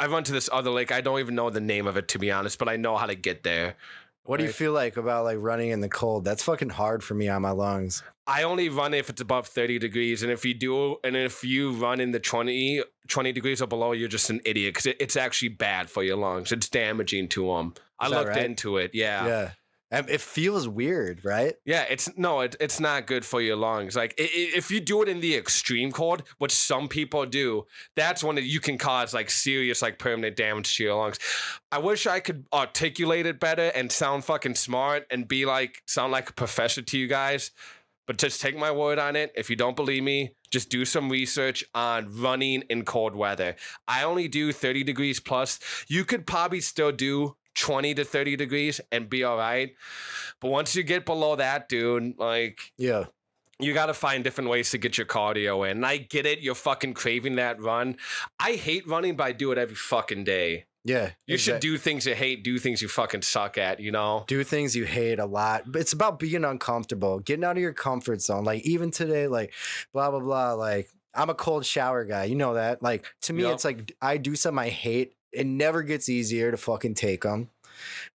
run to this other lake. I don't even know the name of it, to be honest, but I know how to get there. What do you feel like about like running in the cold? That's fucking hard for me on my lungs. I only run if it's above 30 degrees. And if you run in the 20 degrees or below, you're just an idiot, because it's actually bad for your lungs. It's damaging to them. I looked into it. Yeah. And it feels weird, right? Yeah, it's not good for your lungs. Like if you do it in the extreme cold, which some people do, that's when you can cause like serious like permanent damage to your lungs. I wish I could articulate it better and sound fucking smart and sound like a professor to you guys. But just take my word on it. If you don't believe me, just do some research on running in cold weather. I only do 30 degrees plus. You could probably still do 20 to 30 degrees and be all right. But once you get below that, dude, like, Yeah. you got to find different ways to get your cardio in. And I get it. You're fucking craving that run. I hate running, but I do it every fucking day. Yeah. You should do things you hate, do things you fucking suck at, you know? Do things you hate a lot. But it's about being uncomfortable, getting out of your comfort zone. Like, even today, like, blah, blah, blah. Like, I'm a cold shower guy. You know that? Like, to me, it's like I do something I hate. It never gets easier to fucking take them.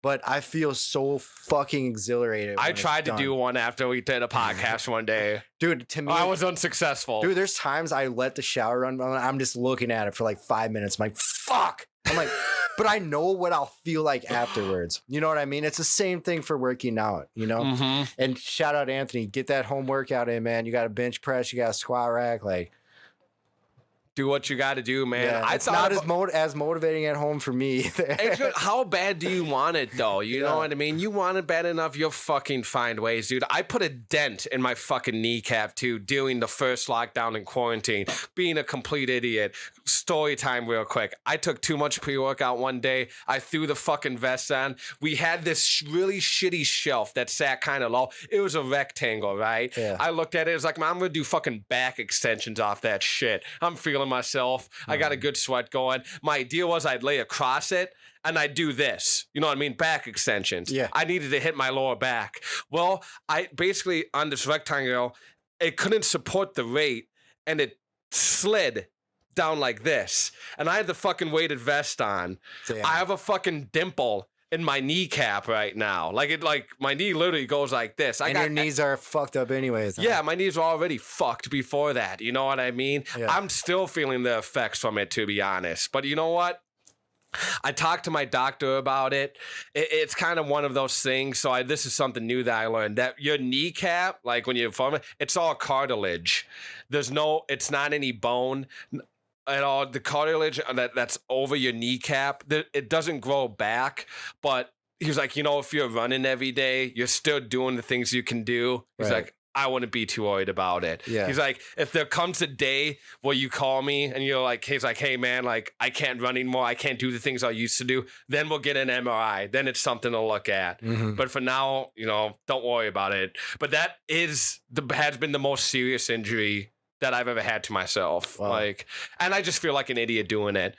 But I feel so fucking exhilarated. I tried to do one after we did a podcast one day. Dude, to me, I was unsuccessful. Dude, there's times I let the shower run. I'm just looking at it for like 5 minutes. I'm like, fuck. I'm like, but I know what I'll feel like afterwards. You know what I mean? It's the same thing for working out, you know? Mm-hmm. And shout out Anthony, get that home workout in, man. You got a bench press, you got a squat rack, like. Do what you got to do, man. Yeah, it's not as motivating at home for me. How bad do you want it, though? You know what I mean? You want it bad enough, you'll fucking find ways, dude. I put a dent in my fucking kneecap, too, doing the first lockdown in quarantine, being a complete idiot. Story time real quick. I took too much pre-workout one day. I threw the fucking vest on. We had this really shitty shelf that sat kind of low. It was a rectangle, right? Yeah. I looked at it. It was like, man, I'm going to do fucking back extensions off that shit. I'm feeling myself. I got a good sweat going. My idea was I'd lay across it and I'd do this. You know what I mean? Back extensions. Yeah. I needed to hit my lower back. Well, I basically, on this rectangle, it couldn't support the weight and it slid down like this. And I had the fucking weighted vest on. Damn. I have a fucking dimple in my kneecap right now. Like my knee literally goes like this. Your knees are fucked up anyways. Huh? Yeah, my knees were already fucked before that. You know what I mean? Yeah. I'm still feeling the effects from it, to be honest. But you know what? I talked to my doctor about it. It's kind of one of those things. So this is something new that I learned, that your kneecap, like when you're forming, it's all cartilage. It's not any bone at all. The cartilage that's over your kneecap, it doesn't grow back. But he was like, if you're running every day, you're still doing the things you can do. He's like, I wouldn't be too worried about it. Yeah. He's like, if there comes a day where you call me and you're like, he's like, hey man, like I can't run anymore. I can't do the things I used to do. Then we'll get an MRI. Then it's something to look at. Mm-hmm. But for now, don't worry about it. But that has been the most serious injury that I've ever had to myself. Wow. And I just feel like an idiot doing it.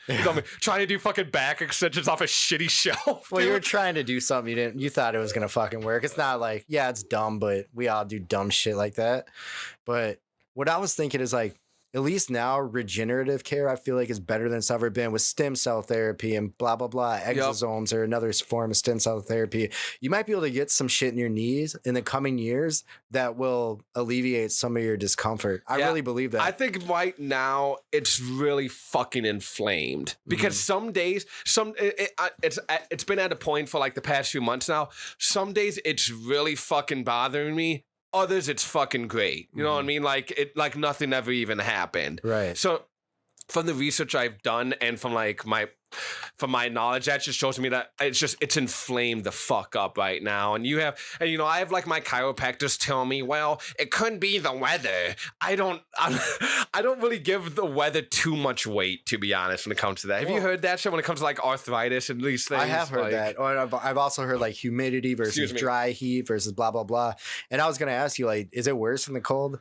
Trying to do fucking back extensions off a shitty shelf. Well, dude. you were trying to do something you thought it was gonna fucking work. It's not like, yeah, it's dumb, but we all do dumb shit like that. But what I was thinking is like, at least now regenerative care, I feel like, is better than it's ever been with stem cell therapy and blah, blah, blah. Exosomes are another form of stem cell therapy. You might be able to get some shit in your knees in the coming years that will alleviate some of your discomfort. I really believe that. I think right now it's really fucking inflamed because some days, it's been at a point for like the past few months now. Some days it's really fucking bothering me. Others, it's fucking great. You know what I mean? Like nothing ever even happened. Right. So from the research I've done and from my knowledge, that just shows me that it's inflamed the fuck up right now. And I have like my chiropractors tell me, well, it couldn't be the weather. I don't really give the weather too much weight, to be honest, when it comes to that. Have you heard that shit when it comes to like arthritis and these things? I have heard that. Or I've also heard like humidity versus dry heat versus blah, blah, blah. And I was going to ask you, like, is it worse in the cold?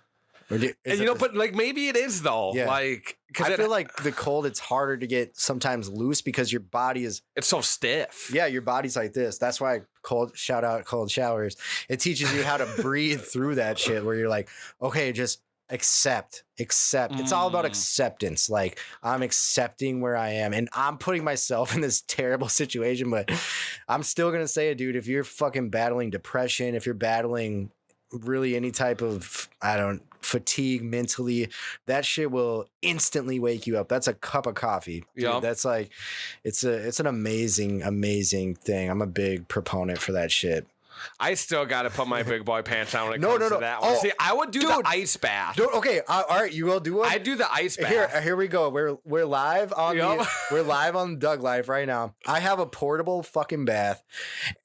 But like maybe it is though. Yeah. Like, I feel like the cold, it's harder to get sometimes loose because your body it's so stiff. Yeah, your body's like this. That's why shout out cold showers. It teaches you how to breathe through that shit where you're like, okay, just accept. It's all about acceptance. Like, I'm accepting where I am and I'm putting myself in this terrible situation, but I'm still going to say it, dude. If you're fucking battling depression, if you're battling really any type of, fatigue mentally, that shit will instantly wake you up. That's a cup of coffee. Dude. That's like, it's an amazing thing. I'm a big proponent for that shit. I still got to put my big boy pants on when it No, comes no, to no. that one. Oh, See, I would do the dude. ice bath. Okay, all right, you will do one. I do the ice bath. Here we go. We're live on Yup. we're live on Doug Life right now. I have a portable fucking bath,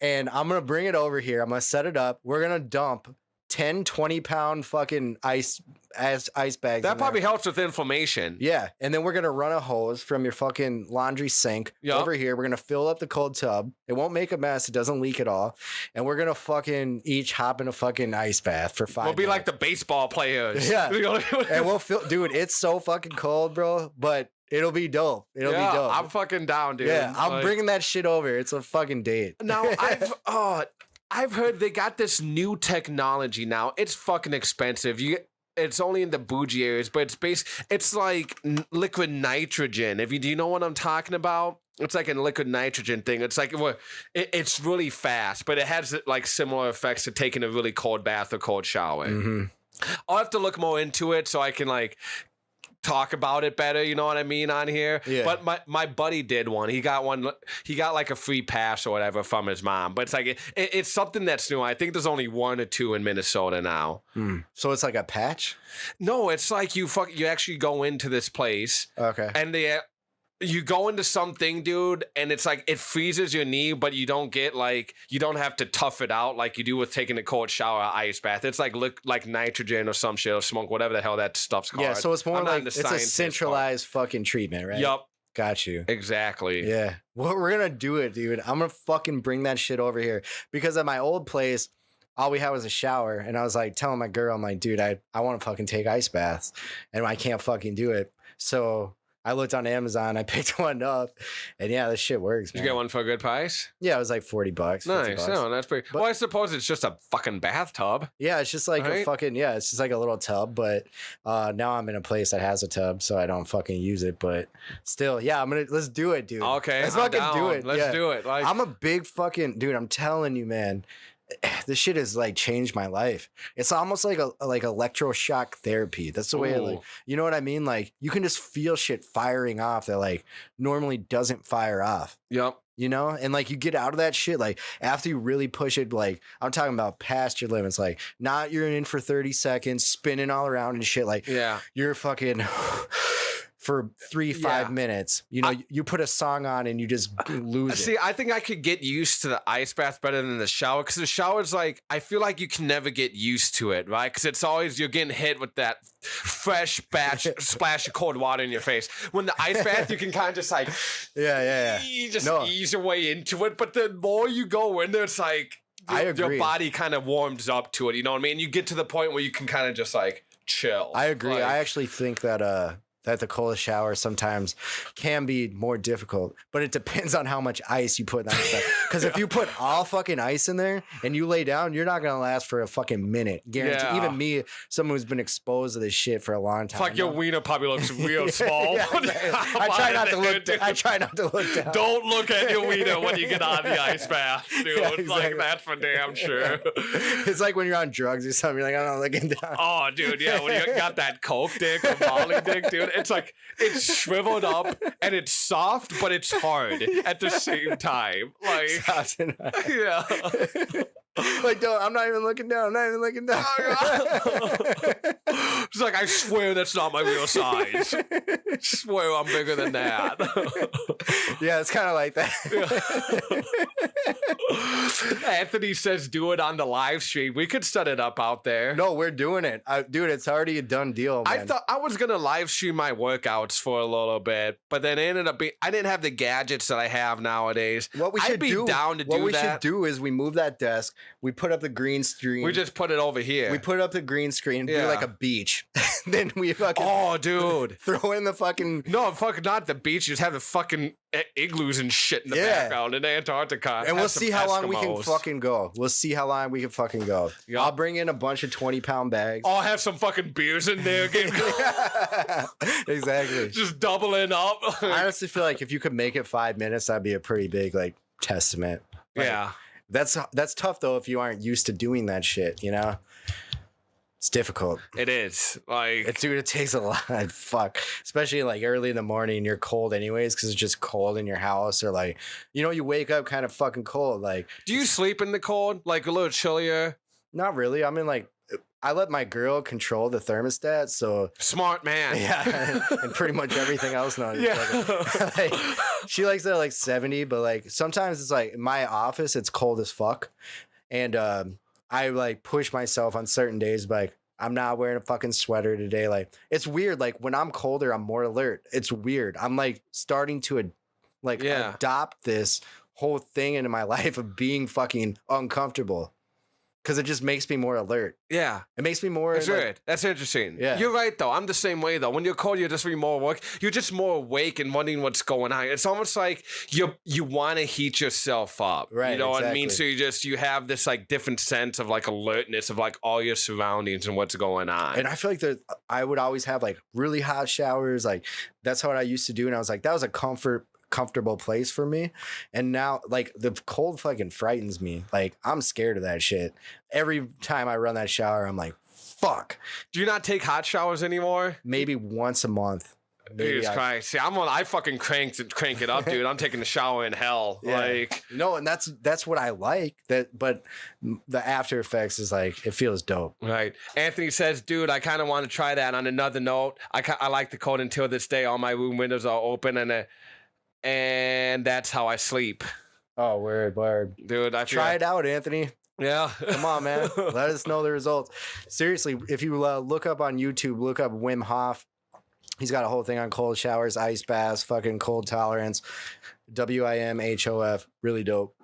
and I'm gonna bring it over here. I'm gonna set it up. We're gonna dump 10, 20-pound fucking ice bags. That probably helps with inflammation. Yeah, and then we're gonna run a hose from your fucking laundry sink Yup. over here. We're gonna fill up the cold tub. It won't make a mess. It doesn't leak at all. And we're gonna fucking each hop in a fucking ice bath for 5 We'll be like minutes. the baseball players. Yeah. And we'll feel, dude. It's so fucking cold, bro. But it'll be dope. It'll be dope. I'm fucking down, dude. Yeah, I'm Like- bringing that shit over. It's a fucking date. Now I've heard they got this new technology now. It's fucking expensive. It's only in the bougie areas, but it's like liquid nitrogen. Do you know what I'm talking about? It's like a liquid nitrogen thing. It's like it's really fast, but it has like similar effects to taking a really cold bath or cold shower. Mm-hmm. I'll have to look more into it so I can like talk about it better, you know what I mean, on here. Yeah. But my buddy did one. He got like a free pass or whatever from his mom. But it's like it's something that's new. I think there's only 1 or 2 in Minnesota now. So it's like a patch? No, it's like you actually go into this place Okay. and you go into something, dude, and it's like it freezes your knee, but you don't have to tough it out like you do with taking a cold shower or ice bath. It's like nitrogen or some shit or smoke, whatever the hell that stuff's called. Yeah, so it's more I'm not like into it's a science centralized fucking treatment, right? Yup, Got you. exactly. Yeah. Well, we're gonna do it, dude. I'm gonna fucking bring that shit over here. Because at my old place, all we had was a shower. And I was like telling my girl, I'm like, dude, I want to fucking take ice baths. And I can't fucking do it. So I looked on Amazon, I picked one up, and yeah, this shit works. Did you man. get one for a good price? Yeah, it was like $40. $50. Nice. No, that's pretty. But- Well, I suppose it's just a fucking bathtub. Yeah, it's just like a Right? fucking it's just like a little tub. But now I'm in a place that has a tub, so I don't fucking use it. But still, yeah, let's do it, dude. Okay, let's I'm fucking do down. it. Let's Yeah. do it. Like, I'm a big fucking dude. I'm telling you, man. This shit has like changed my life. It's almost like a electroshock therapy. That's the way I like, Ooh. you know what I mean? Like you can just feel shit firing off that like normally doesn't fire off. Yep. You know, and like you get out of that shit like after you really push it. Like I'm talking about past your limits. Like not you're in for 30 seconds, spinning all around and shit. Like Yeah. you're fucking for 3-5 Yeah. minutes. You know, you put a song on and you just lose it. See, I think I could get used to the ice bath better than the shower because the shower's like, I feel like you can never get used to it, right? Because it's always, you're getting hit with that fresh splash of cold water in your face. When the ice bath, you can kind of just like, Yeah. you just No. ease your way into it. But the more you go in there, it's like, I your agree. body kind of warms up to it, you know what I mean? You get to the point where you can kind of just like chill. I agree. Like, I actually think that that the cold shower sometimes can be more difficult, but it depends on how much ice you put in that stuff. Because if you put all fucking ice in there and you lay down, you're not gonna last for a fucking minute. Guarantee. Yeah. Even me, someone who's been exposed to this shit for a long time. Fuck, your wiener probably looks real small. Yeah, exactly. I try not to look. I try not to look down. Don't look at your wiener when you get out of the ice bath, dude. Yeah, Like, exactly. that's for damn sure. It's like when you're on drugs or something. You're like, I'm not looking down. Oh, dude, yeah. When you got that Coke dick or Molly dick, dude, it's like it's shriveled up and it's soft, but it's hard at the same time. Like, yeah. Like, I'm not even looking down. I'm not even looking down. It's like, I swear that's not my real size. I swear I'm bigger than that. Yeah, it's kind of like that. Anthony says do it on the live stream. We could set it up out there. No, we're doing it. Dude, it's already a done deal, man. I thought I was gonna live stream my workouts for a little bit, but then it ended up being I didn't have the gadgets that I have nowadays. What we I'd should be do, down to what do we that. should do is we move that desk, we put up the green screen. We just put it over here. we put up the green screen, do Yeah. like a beach. Then we fucking Oh, dude. throw in the fucking No, fuck not the beach. Just have the fucking igloos and shit in the Yeah. background in Antarctica. and we'll Have some see how long we can Eskimos. fucking go. We'll see how long we can fucking go. Yeah. I'll bring in a bunch of 20-pound bags. I'll have some fucking beers in there. Again. Exactly. Just doubling up. I honestly feel like if you could make it 5 minutes, that'd be a pretty big like testament. Like, yeah. That's tough though if you aren't used to doing that shit, you know? It's difficult. It is. Like, Dude, it takes a lot. Fuck. Especially like early in the morning, you're cold anyways because it's just cold in your house, or like, you wake up kind of fucking cold. Like, do you sleep in the cold? Like a little chillier? not really. I mean, like, I let my girl control the thermostat, so Smart man. yeah, and pretty much everything else. No, Yeah. like, she likes it at like 70, but like sometimes it's like in my office, it's cold as fuck, and I like push myself on certain days, like I'm not wearing a fucking sweater today. Like it's weird. Like when I'm colder, I'm more alert. It's weird. I'm like starting to adopt this whole thing into my life of being fucking uncomfortable. Because it just makes me more alert. Yeah. It makes me more... That's like, good. That's interesting. Yeah. You're right, though. I'm the same way, though. When you're cold, you're just really more awake. You're just more awake and wondering what's going on. It's almost like you want to heat yourself up. Right, You know what I mean? exactly. So you have this like different sense of like alertness of like all your surroundings and what's going on. And I feel like I would always have like really hot showers. Like that's what I used to do. And I was like, that was a comfortable place for me. And now like the cold fucking frightens me. Like I'm scared of that shit. Every time I run that shower, I'm like, fuck. Do you not take hot showers anymore? Maybe once a month. Maybe Jesus Christ. See, I fucking crank it up, dude. I'm taking a shower in hell. Yeah. Like, no, and that's what I like. But the after effects is like it feels dope. right. Anthony says, dude, I kind of want to try that. On another note, I like the cold until this day. All my room windows are open and that's how I sleep. Oh, word. Dude, I Try it out, Anthony. Yeah. Come on, man. Let us know the results. Seriously, if you look up on YouTube, look up Wim Hof. He's got a whole thing on cold showers, ice baths, fucking cold tolerance. WIMHOF. Really dope.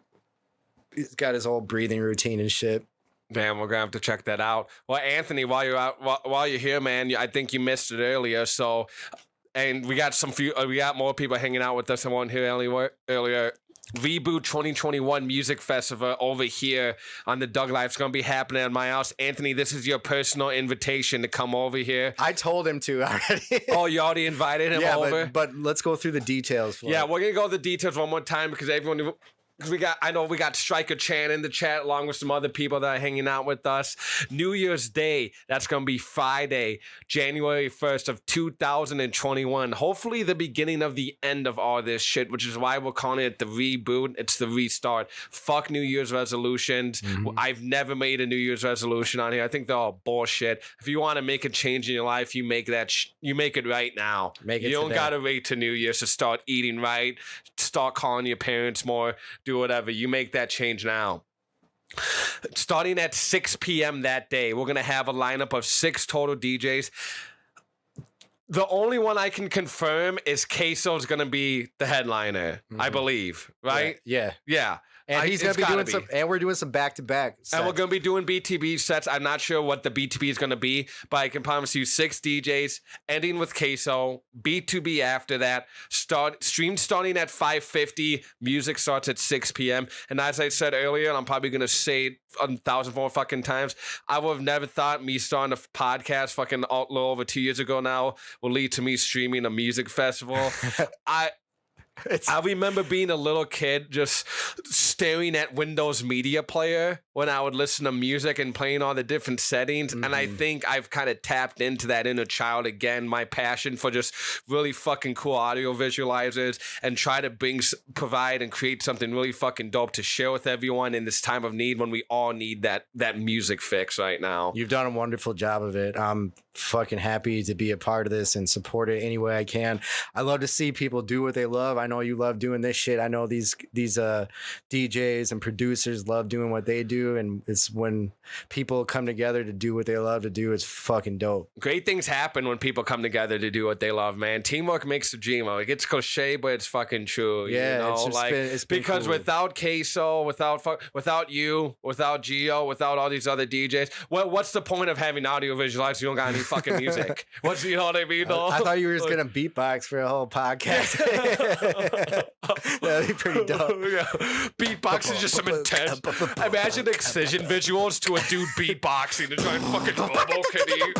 He's got his whole breathing routine and shit. Damn, we're gonna have to check that out. Well, Anthony, while you're here, man, I think you missed it earlier. So, and we got we got more people hanging out with us. I wasn't here earlier. Reboot 2021 Music Festival over here on the Doug Life. It's going to be happening at my house. Anthony, this is your personal invitation to come over here. I told him to already. Oh, you already invited him over? But let's go through the details. Yeah, we're going to go the details one more time because I know we got Striker Chan in the chat along with some other people that are hanging out with us. New Year's Day, that's going to be Friday, January 1st of 2021. Hopefully the beginning of the end of all this shit, which is why we're calling it the reboot. It's the restart. Fuck New Year's resolutions. Mm-hmm. I've never made a New Year's resolution on here. I think they're all bullshit. If you want to make a change in your life, you make that you make it right now. You don't got to wait to New Year's to start eating right, start calling your parents more, do whatever. You make that change now. Starting at 6 p.m. that day, we're going to have a lineup of 6 total DJs. The only one I can confirm is Queso's going to be the headliner, I believe, right? Yeah. And he's going to be doing some, and we're doing some back-to-back sets. And we're going to be doing BTB sets. I'm not sure what the BTB is going to be, but I can promise you 6 DJs, ending with Queso, B2B after that, stream starting at 5:50, music starts at 6 p.m. And as I said earlier, and I'm probably going to say it 1,000 more fucking times, I would have never thought me starting a podcast fucking a little over 2 years ago now will lead to me streaming a music festival. I remember being a little kid just staring at Windows Media Player when I would listen to music and playing all the different settings. Mm-hmm. And I think I've kind of tapped into that inner child again, my passion for just really fucking cool audio visualizers and try to provide and create something really fucking dope to share with everyone in this time of need when we all need that music fix right now. You've done a wonderful job of it. I'm fucking happy to be a part of this and support it any way I can. I love to see people do what they love. I know you love doing this shit. I know these DJs and producers love doing what they do, and it's when people come together to do what they love to do, it's fucking dope. Great things happen when people come together to do what they love, man. Teamwork makes the dream. It gets cliche, but it's fucking true. Yeah, you know? it's been because cool. Without Queso, without you, without Gio, without all these other DJs, what's the point of having audio visualizers? You don't got any fucking music. You know what I mean? I thought you were just gonna beatbox for a whole podcast. That'd be pretty dope. Yeah. Beatbox is just some intense. Imagine excision visuals to a dude beatboxing to try and fucking Robo Kitty.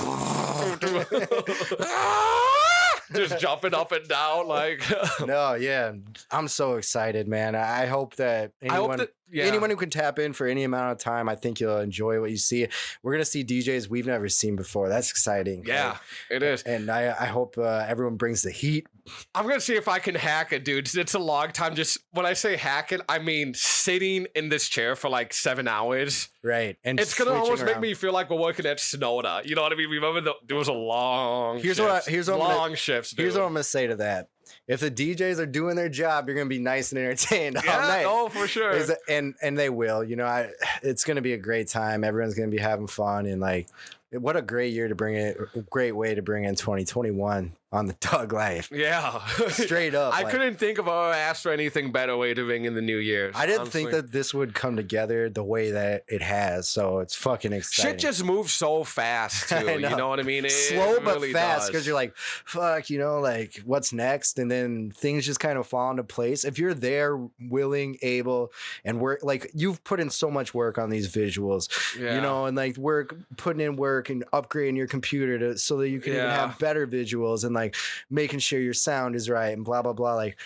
Just jumping up and down like. No, yeah, I'm so excited, man. I hope that anyone. Yeah. anyone who can tap in for any amount of time, I think you'll enjoy what you see. We're gonna see DJs we've never seen before. That's exciting. Yeah, it is. And I hope everyone brings the heat. I'm gonna see if I can hack it, dude. It's a long time. Just when I say hack it, I mean sitting in this chair for like 7 hours. Right. And It's gonna switching almost make around. me feel like we're working at Sonoda. You know what I mean? Remember there was a long Here's shifts. what I'm long gonna, shifts. Dude. Here's what I'm gonna say to that. If the DJs are doing their job, you're gonna be nice and entertained all yeah, night. oh for sure. And they will. You know, it's gonna be a great time. Everyone's gonna be having fun, and like, what a great year to bring it. A great way to bring in 2021 on the Thug Life. Yeah, Straight up. I like, couldn't think of or ask for anything better way to ring in the new year. I didn't honestly. think that this would come together the way that it has. So it's fucking exciting. Shit just moves so fast too. I know. You know what I mean? It Slow but really fast, because does. you're like, fuck, you know, like what's next, and then things just kind of fall into place. If you're there, willing, able, and work, like you've put in so much work on these visuals, Yeah. you know, and like putting in work and upgrading your computer so that you can even Yeah. have better visuals, and like making sure your sound is right and blah blah blah. Like,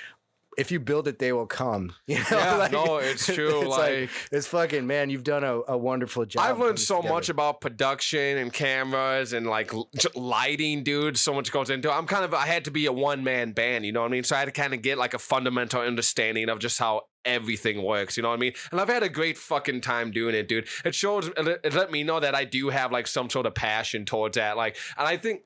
if you build it, they will come. You know, Yeah, like, no, it's true. It's like it's fucking, man, you've done a wonderful job. I've learned putting so this much together. about production and cameras and like lighting, dude. So much goes into it. I had to be a one-man band, you know what I mean? So I had to kind of get like a fundamental understanding of just how everything works, you know what I mean? And I've had a great fucking time doing it, dude. It let me know that I do have like some sort of passion towards that. Like, and I think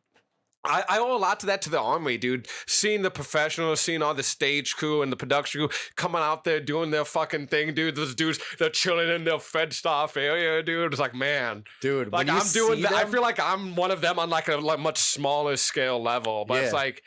I owe a lot to that to the Armory, dude. Seeing the professionals, seeing all the stage crew and the production crew coming out there doing their fucking thing, dude. Those dudes, they're chilling in their fenced off area, dude. It's like, man, dude, like when you I'm doing see that. I them- feel like I'm one of them on like a much smaller scale level. But it's Yeah. like,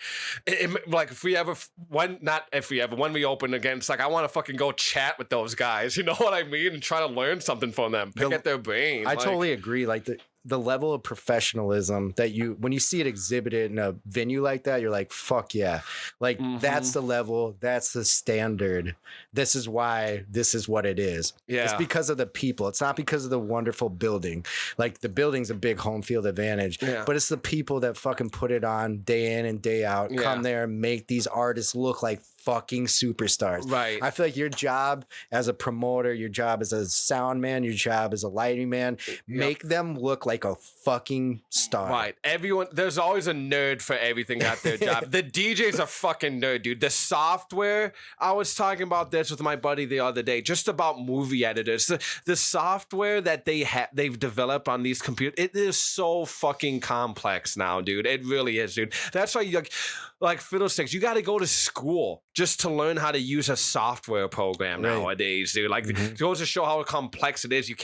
like if we ever, when we open again, it's like I want to fucking go chat with those guys. You know what I mean? And try to learn something from them, pick at their brains. I like, totally agree. Like the level of professionalism that when you see it exhibited in a venue like that, you're like, fuck yeah. Like that's the level, that's the standard. This is why this is what it is. Yeah. It's because of the people. It's not because of the wonderful building. Like the building's a big home field advantage, Yeah. but it's the people that fucking put it on day in and day out, Yeah. come there and make these artists look like fucking superstars. Right. I feel like your job as a promoter, your job as a sound man, your job as a lighting man, make them look like a fucking star. Right. Everyone, there's always a nerd for everything at their job. The DJ's a fucking nerd, dude. The software, I was talking about this with my buddy the other day, just about movie editors. The software that they've developed on these computers, it is so fucking complex now, dude. It really is, dude. That's why you like fiddlesticks, you got to go to school just to learn how to use a software program nowadays, dude. Like, it goes to show how complex it is. You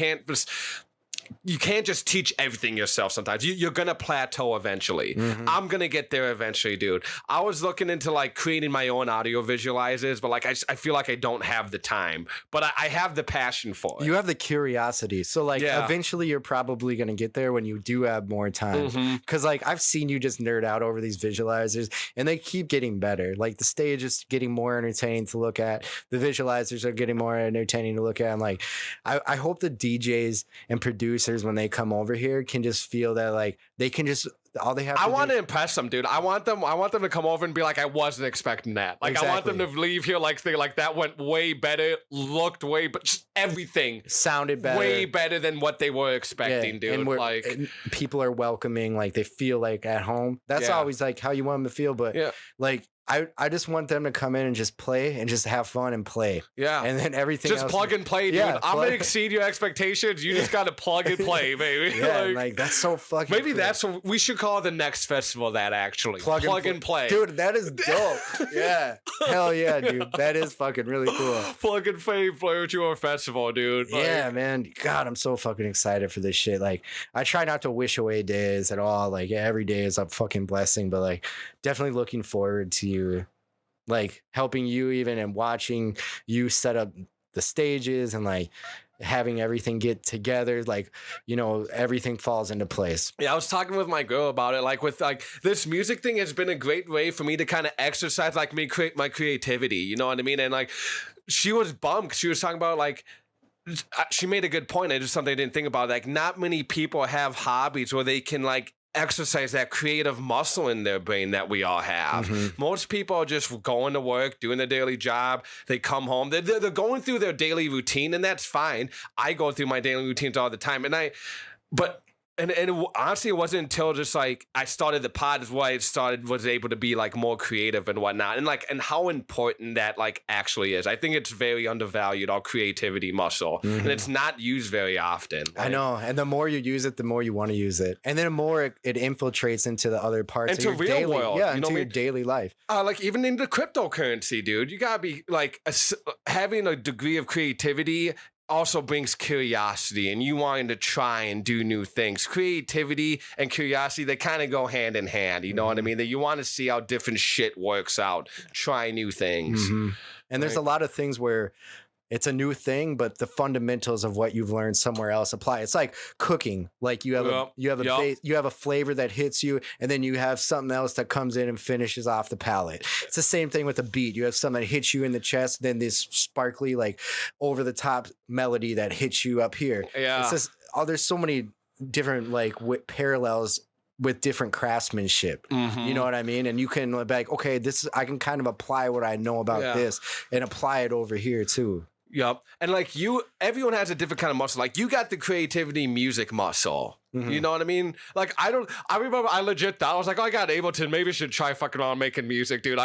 can't just teach everything yourself sometimes. You're going to plateau eventually. I'm going to get there eventually, dude. I was looking into like creating my own audio visualizers, but like I feel like I don't have the time, but I have the passion for it. You have the curiosity. So like Yeah. eventually you're probably going to get there when you do have more time. Cause like I've seen you just nerd out over these visualizers and they keep getting better. Like the stage is getting more entertaining to look at. The visualizers are getting more entertaining to look at. And like, I hope the DJs and producers, when they come over here, can just feel that like they can just, all they have to I do- want to impress them, dude. I want them to come over and be like, I wasn't expecting that. Like, I want them to leave here like that went way better, looked way, but just everything sounded better. way better than what they were expecting, dude. And people are welcoming, like they feel like at home. That's Yeah. always like how you want them to feel. But Yeah. like I just want them to come in and just play and just have fun and play. Yeah. And then everything Just else, plug and play, dude. Yeah, I'm plug- gonna exceed your expectations. You just gotta plug and play, baby. Yeah, like that's so fucking maybe cool. that's what we should call the next festival. That actually Plug and play, Dude, that is dope. Yeah. Hell yeah, dude. That is fucking really cool. Plug and play Tour Festival, dude. Like, Yeah, man. God, I'm so fucking excited for this shit. Like, I try not to wish away days at all. Like, every day is a fucking blessing, but like, definitely looking forward to you, like, helping you even and watching you set up the stages and like having everything get together. Like, you know, everything falls into place. Yeah, I was talking with my girl about it. Like, with like this music thing has been a great way for me to kind of exercise like me create my creativity. You know what I mean? And like, she was bummed 'cause she was talking about like. She made a good point. It's just something I didn't think about. Like, not many people have hobbies where they can like exercise that creative muscle in their brain that we all have. Most people are just going to work, doing their daily job. They come home. They're going through their daily routine, and that's fine. I go through my daily routines all the time, and honestly, it wasn't until just like I started the pod is why was able to be like more creative and whatnot, and how important that like actually is. I think it's very undervalued, our creativity muscle, and it's not used very often. I know, and the more you use it, the more you want to use it, and then the more it infiltrates into the other parts into of your real daily, world, into your daily life. Like even into cryptocurrency, dude, you gotta be like having a degree of creativity also brings curiosity and you wanting to try and do new things. Creativity and curiosity, they kind of go hand in hand. You know what I mean? That you want to see how different shit works out, try new things. And there's a lot of things where it's a new thing, but the fundamentals of what you've learned somewhere else apply. It's like cooking. Like you have a flavor that hits you, and then you have something else that comes in and finishes off the palate. It's the same thing with a beat. You have something that hits you in the chest, then this sparkly, like over the top melody that hits you up here. Yeah. It's just, there's so many different like parallels with different craftsmanship. You know what I mean? And you can be like, okay, I can kind of apply what I know about this and apply it over here too. Yep. And like everyone has a different kind of muscle. Like you got the creativity music muscle. You know what I mean? Like I remember I legit thought, I was like, oh, I got Ableton. Maybe I should try fucking around making music, dude.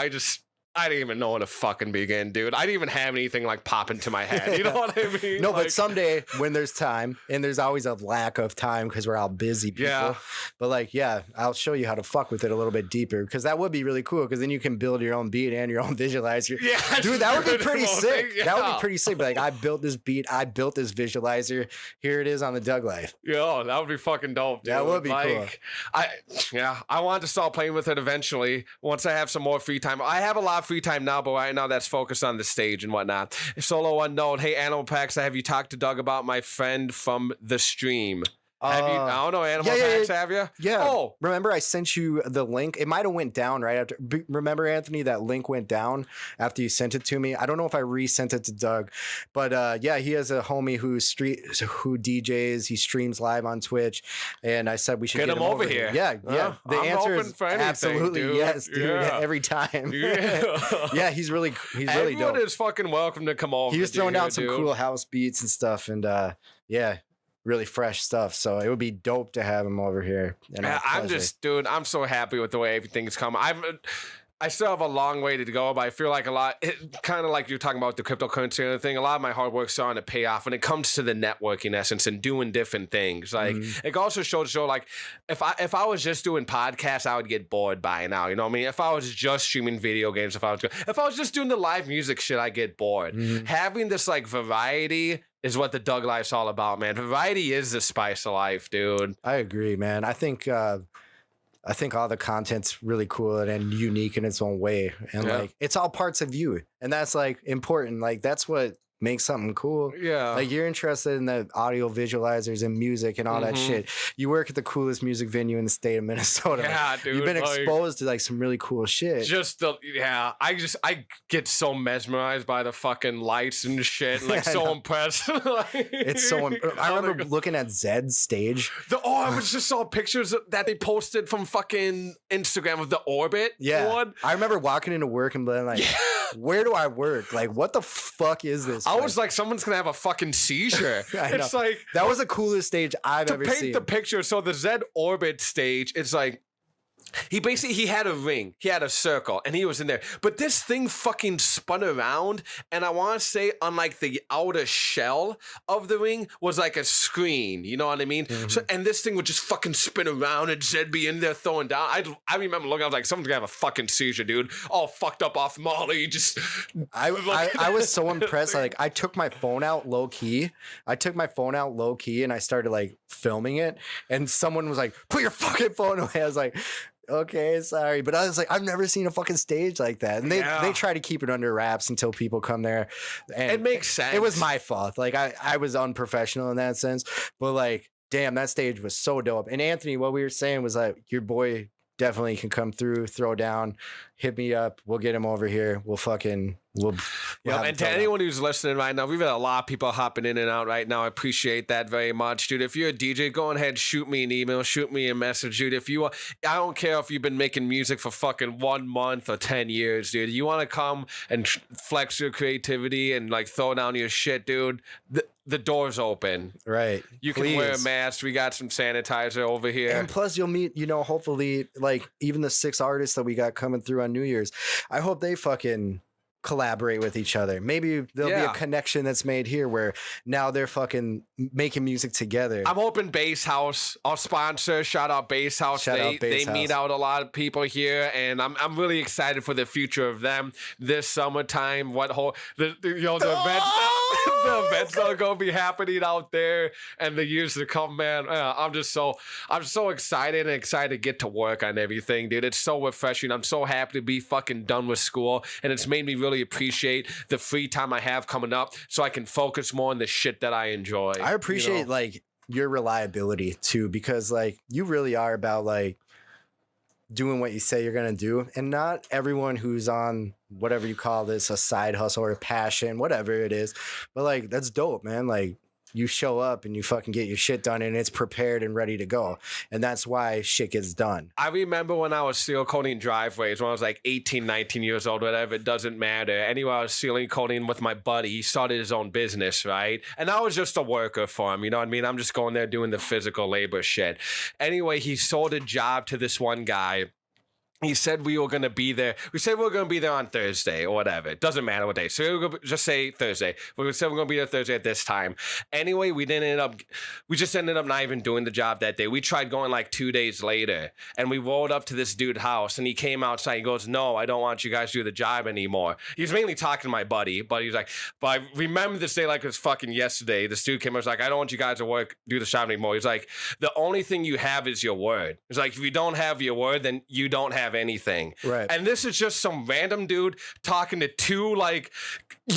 I didn't even know where to fucking begin, dude. I didn't even have anything like pop into my head. You know what I mean? No, but someday when there's time, and there's always a lack of time because we're all busy people. Yeah. But like, I'll show you how to fuck with it a little bit deeper because that would be really cool because then you can build your own beat and your own visualizer. Yeah. Dude, that would be pretty sick. Yeah. That would be pretty sick. But like, I built this beat. I built this visualizer. Here it is on the Doug Life. Yeah, that would be fucking dope, dude. That would be cool. I want to start playing with it eventually once I have some more free time. I have a lot of free time now, but right now that's focused on the stage and whatnot. Solo unknown. Hey, Animal Packs, have you talked to Doug about my friend from the stream? Have you? I don't know, Animal Packs, have you? Yeah. Oh. Remember I sent you the link? It might have went down right after. Remember, Anthony, that link went down after you sent it to me? I don't know if I resent it to Doug. But he has a homie who DJs. He streams live on Twitch. And I said we should get him over here. Yeah. The I'm answer open is for anything, absolutely dude. yes, dude. Yeah. Every time. Yeah. He's really Everyone dope. is fucking welcome to come over. He was throwing down some cool house beats and stuff. And really fresh stuff. So it would be dope to have him over here. And dude, I'm so happy with the way everything's come. I still have a long way to go, but I feel like kind of like you're talking about the cryptocurrency and thing, a lot of my hard work's starting to pay off when it comes to the networking essence and doing different things. Like it also shows to show like if I was just doing podcasts, I would get bored by now. You know what I mean? If I was just streaming video games, if I was just doing the live music shit, I get bored. Having this like variety is what the Doug Life's all about, man. Variety is the spice of life, dude. I agree, man. I think all the content's really cool and unique in its own way. And like it's all parts of you. And that's like important. Like that's what makes something cool. Yeah. Like you're interested in the audio visualizers and music and all that shit. You work at the coolest music venue in the state of Minnesota. Yeah, dude. You've been exposed to like some really cool shit. I get so mesmerized by the fucking lights and shit. Like so impressed. It's so I remember looking at Zed's stage. I just saw pictures that they posted from fucking Instagram of the orbit one. I remember walking into work and being like, where do I work? Like, what the fuck is this? I was like, someone's gonna have a fucking seizure. It's like that was the coolest stage I've ever seen. To paint the picture, so the Z orbit stage, it's like he had a ring, he had a circle, and he was in there. But this thing fucking spun around, and I want to say on like the outer shell of the ring was like a screen. You know what I mean? So, and this thing would just fucking spin around, and Zed be in there throwing down. I remember looking, I was like, someone's gonna have a fucking seizure, dude. All fucked up off Molly. I was so impressed. Like I took my phone out low key. And I started like filming it, and someone was like, "Put your fucking phone away." I was like, okay, sorry. But I was like, I've never seen a fucking stage like that. And they try to keep it under wraps until people come there. And it makes sense. It was my fault. Like I was unprofessional in that sense. But like, damn, that stage was so dope. And Anthony, what we were saying was like your boy definitely can come through, throw down, hit me up. We'll get him over here. We'll Yeah, and to anyone who's listening right now, we've had a lot of people hopping in and out right now. I appreciate that very much, dude. If you're a DJ, go ahead, shoot me an email, shoot me a message, dude. If you want, I don't care if you've been making music for fucking 1 month or 10 years, dude. You want to come and flex your creativity and like throw down your shit, dude. The door's open. Right. You can wear a mask. We got some sanitizer over here. And plus you'll meet, hopefully like even the 6 artists that we got coming through on New Year's. I hope they fucking collaborate with each other. Maybe there'll be a connection that's made here where now they're fucking making music together. I'm hoping Bass House, our sponsor, shout out Bass House. They meet out a lot of people here, and I'm really excited for the future of them this summertime. The events that are gonna be happening out there and the years to come, man. I'm so excited to get to work on everything, dude. It's so refreshing. I'm so happy to be fucking done with school, and it's made me really appreciate the free time I have coming up so I can focus more on the shit that I enjoy. I appreciate like your reliability too, because like you really are about like doing what you say you're gonna do, and not everyone who's on whatever you call this, a side hustle or a passion, whatever it is, but like that's dope, man. Like you show up and you fucking get your shit done and it's prepared and ready to go. And that's why shit gets done. I remember when I was seal coating driveways when I was like 18, 19 years old, whatever, it doesn't matter. Anyway, I was sealing coating with my buddy. He started his own business, right? And I was just a worker for him, you know what I mean? I'm just going there doing the physical labor shit. Anyway, he sold a job to this one guy. He said we were going to be there. We said we were going to be there on Thursday or whatever. It doesn't matter what day. So we just say Thursday. We said we're going to be there Thursday at this time. Anyway, we just ended up not even doing the job that day. We tried going like 2 days later, and we rolled up to this dude's house, and he came outside. He goes, "No, I don't want you guys to do the job anymore." He was mainly talking to my buddy, but he was like, "But I remember this day like it was fucking yesterday." This dude came and was like, "I don't want you guys to do the job anymore." He's like, "The only thing you have is your word." He's like, "If you don't have your word, then you don't have anything." Right. And this is just some random dude talking to two like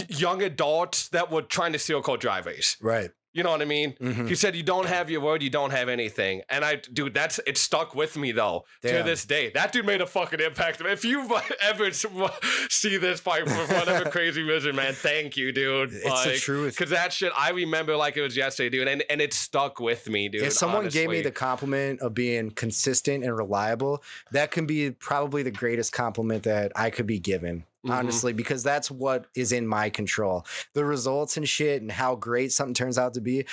young adults that were trying to seal coat driveways. Right. You know what I mean? Mm-hmm. He said, "You don't have your word, you don't have anything." And it stuck with me though. Damn. To this day. That dude made a fucking impact. If you ever see this fight for whatever crazy reason, man, thank you, dude. It's the truth. Because that shit, I remember like it was yesterday, dude. And it stuck with me, dude. If someone honestly gave me the compliment of being consistent and reliable, that can be probably the greatest compliment that I could be given. Honestly, because that's what is in my control. The results and shit and how great something turns out to be,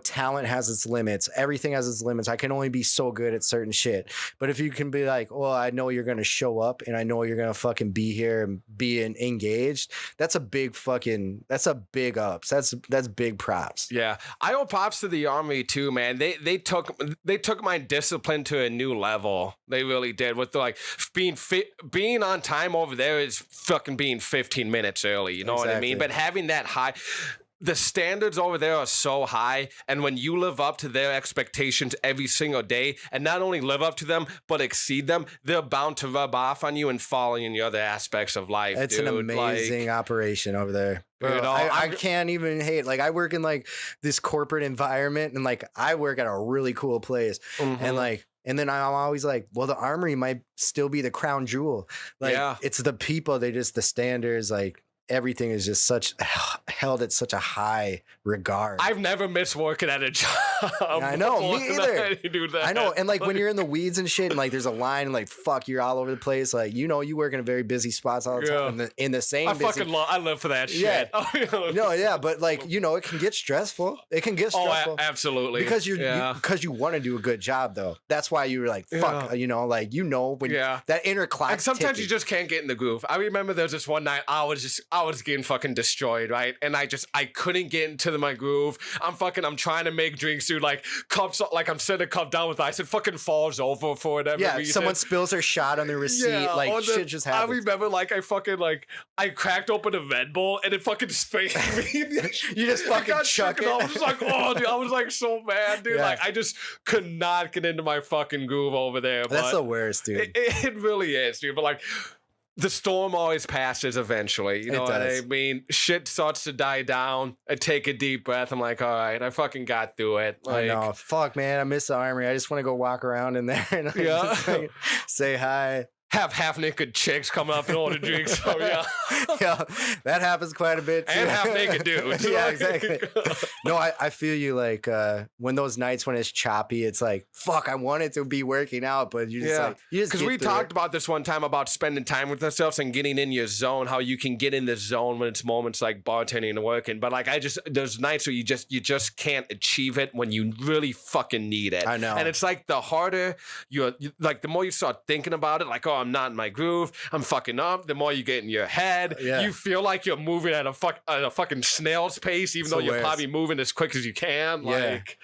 talent has its limits. Everything has its limits. I can only be so good at certain shit. But if you can be like, "Oh, I know you're going to show up and I know you're going to fucking be here and be engaged," that's a big ups. That's big props. Yeah. I owe props to the Army too, man. They took my discipline to a new level. They really did. With being on time over there is fucking being 15 minutes early, you know what I mean? But having that high, the standards over there are so high, and when you live up to their expectations every single day, and not only live up to them but exceed them, they're bound to rub off on you and fall in the other aspects of life. It's dude. An amazing operation over there. Bro, know, I can't even hate. Like I work in like this corporate environment, and like I work at a really cool place, and then I'm always like, well, the Armory might still be the crown jewel. Like, it's the people, the standards, like everything is just held at such a high regard. I've never missed working at a job. I know, me either. Do that. I know, and like when you're in the weeds and shit, and like there's a line, and like fuck, you're all over the place. Like you work in a very busy spots all the time. In the same, I live for that shit. Yeah. No, yeah, but like it can get stressful. It can get stressful. Oh, absolutely. Because you want to do a good job though. That's why you were like fuck. When that inner clock. And sometimes you just can't get in the groove. I remember there was this one night I was getting fucking destroyed, right? And I couldn't get into my groove. I'm trying to make drinks, dude. Like cups, like I'm setting a cup down with ice. It fucking falls over for whatever reason. Someone spills their shot on the receipt. Shit just happens. I remember I cracked open a Red Bull and it fucking sprayed me. You just fucking chuck it. I was like, oh, dude, I was like so mad, dude. Yeah. Like I just could not get into my fucking groove over there. That's the worst, dude. It really is, dude. But like, the storm always passes eventually. You know what I mean? Shit starts to die down. I take a deep breath. I'm like, all right, I fucking got through it. Like, I know. Fuck, man. I miss the Armory. I just want to go walk around in there and just, like, say hi. Have half-naked chicks come up and order drinks. So, yeah. Yeah, that happens quite a bit, too. And half-naked dudes. Yeah, exactly. No, I feel you. Like, when those nights when it's choppy, it's like, fuck, I wanted to be working out, but you just because we talked about this one time about spending time with ourselves and getting in your zone, how you can get in the zone when it's moments like bartending and working. But like, there's nights where you just can't achieve it when you really fucking need it. I know. And it's like the harder like the more you start thinking about it, like, oh, I'm not in my groove, I'm fucking up. The more you get in your head, you feel like you're moving at a fucking snail's pace, even though you're probably moving as quick as you can. Like,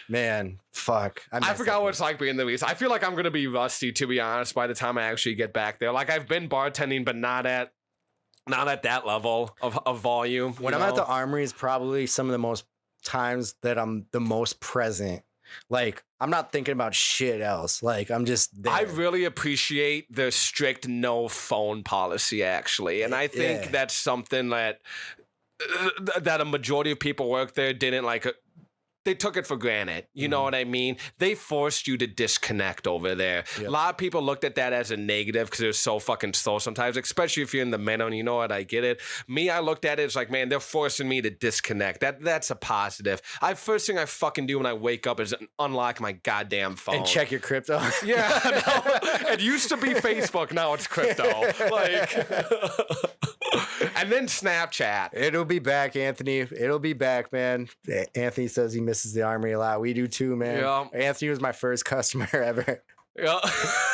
man, fuck. I forgot what it's like being the East. I feel like I'm gonna be rusty, to be honest, by the time I actually get back there. Like, I've been bartending, but not at that level of volume. When I'm at the Armory, is probably some of the most times that I'm the most present. Like, I'm not thinking about shit else. Like, I'm just there. I really appreciate the strict no phone policy, actually. And I think that's something that a majority of people work there didn't like. They took it for granted. You know what I mean? They forced you to disconnect over there. Yep. A lot of people looked at that as a negative because it was so fucking slow sometimes, especially if you're in the middle and you know what, I get it. Me, I looked at it as like, man, they're forcing me to disconnect. That's a positive. First thing I fucking do when I wake up is unlock my goddamn phone. And check your crypto. Yeah. No, it used to be Facebook. Now it's crypto. Like... And then Snapchat. It'll be back, Anthony. It'll be back, man. Anthony says he misses the Armory a lot. We do too, man. Yeah. Anthony was my first customer ever. Yeah.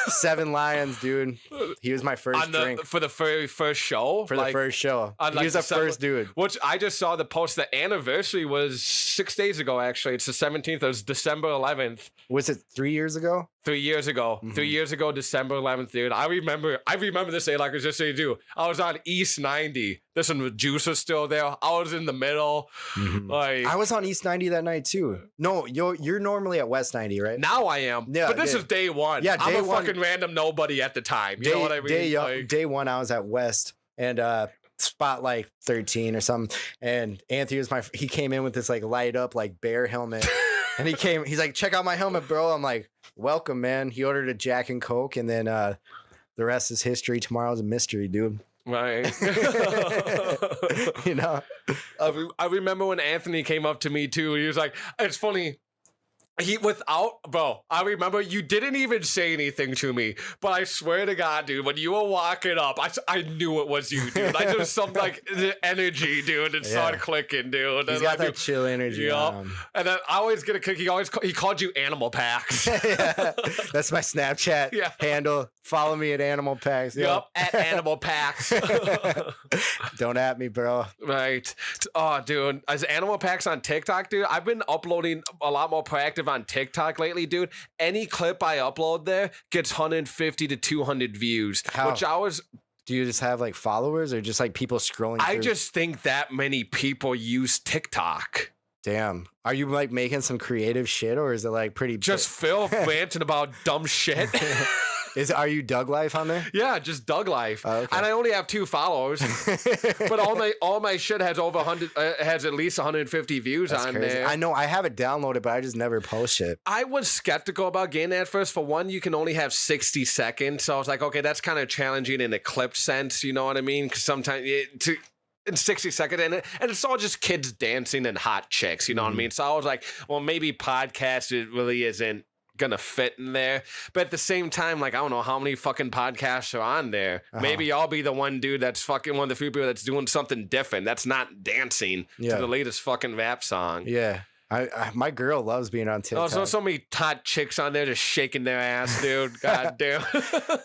7 Lions, dude. He was my first drink. For the very first show? For the first show. He was the first dude. Which I just saw the post. The anniversary was 6 days ago, actually. It's the 17th. It was December 11th. Was it 3 years ago? 3 years ago. Mm-hmm. 3 years ago, December 11th, dude. I remember this day like it was just a do. I was on East 90. This one with Juice was still there. I was in the middle. Mm-hmm. Like, I was on East 90 that night too. No, you're normally at West 90, right? Now I am. Yeah, but this is day one. Yeah, I'm a fucking random nobody at the time. You know what I mean? Day one, I was at West and spot like 13 or something. And Anthony was he came in with this like light up like bear helmet. And he's like, check out my helmet, bro. I'm like, welcome, man. He ordered a Jack and Coke, and then the rest is history. Tomorrow's a mystery, dude. Right. You know? I remember when Anthony came up to me, too. He was like, it's funny. I remember you didn't even say anything to me, but I swear to God, dude, when you were walking up, I knew it was you, dude. Like, there was some, like, the energy, dude, and started clicking, dude. He's got that chill energy. Yep. And then I always get a kick. He called you Animal Packs. Yeah. That's my Snapchat handle. Follow me at Animal Packs. Yep, at Animal Packs. Don't at me, bro. Right. Oh, dude. As Animal Packs on TikTok, dude, I've been uploading a lot more proactive on TikTok lately, dude. Any clip I upload there gets 150 to 200 views. How? Which I was... Do you just have like followers or just like people scrolling through? I just think that many people use TikTok. Damn. Are you like making some creative shit or is it like pretty... Just Phil ranting about dumb shit. Are you Doug Life on there? Yeah, just Doug Life. Oh, okay. And I only have 2 followers. But all my shit has over 100 has at least 150 views. That's on crazy. There. I know I have it downloaded, but I just never post shit. I was skeptical about getting that first. For one, you can only have 60 seconds. So I was like, okay, that's kind of challenging in a clip sense, you know what I mean? Because sometimes in 60 seconds, and it's all just kids dancing and hot chicks, you know what I mean? So I was like, well, maybe podcast it really isn't gonna fit in there. But at the same time, like, I don't know how many fucking podcasts are on there. Maybe I'll be the one dude that's fucking one of the few people that's doing something different, that's not dancing to the latest fucking rap song. Yeah. My girl loves being on TikTok. Oh, so many hot chicks on there just shaking their ass, dude. God damn.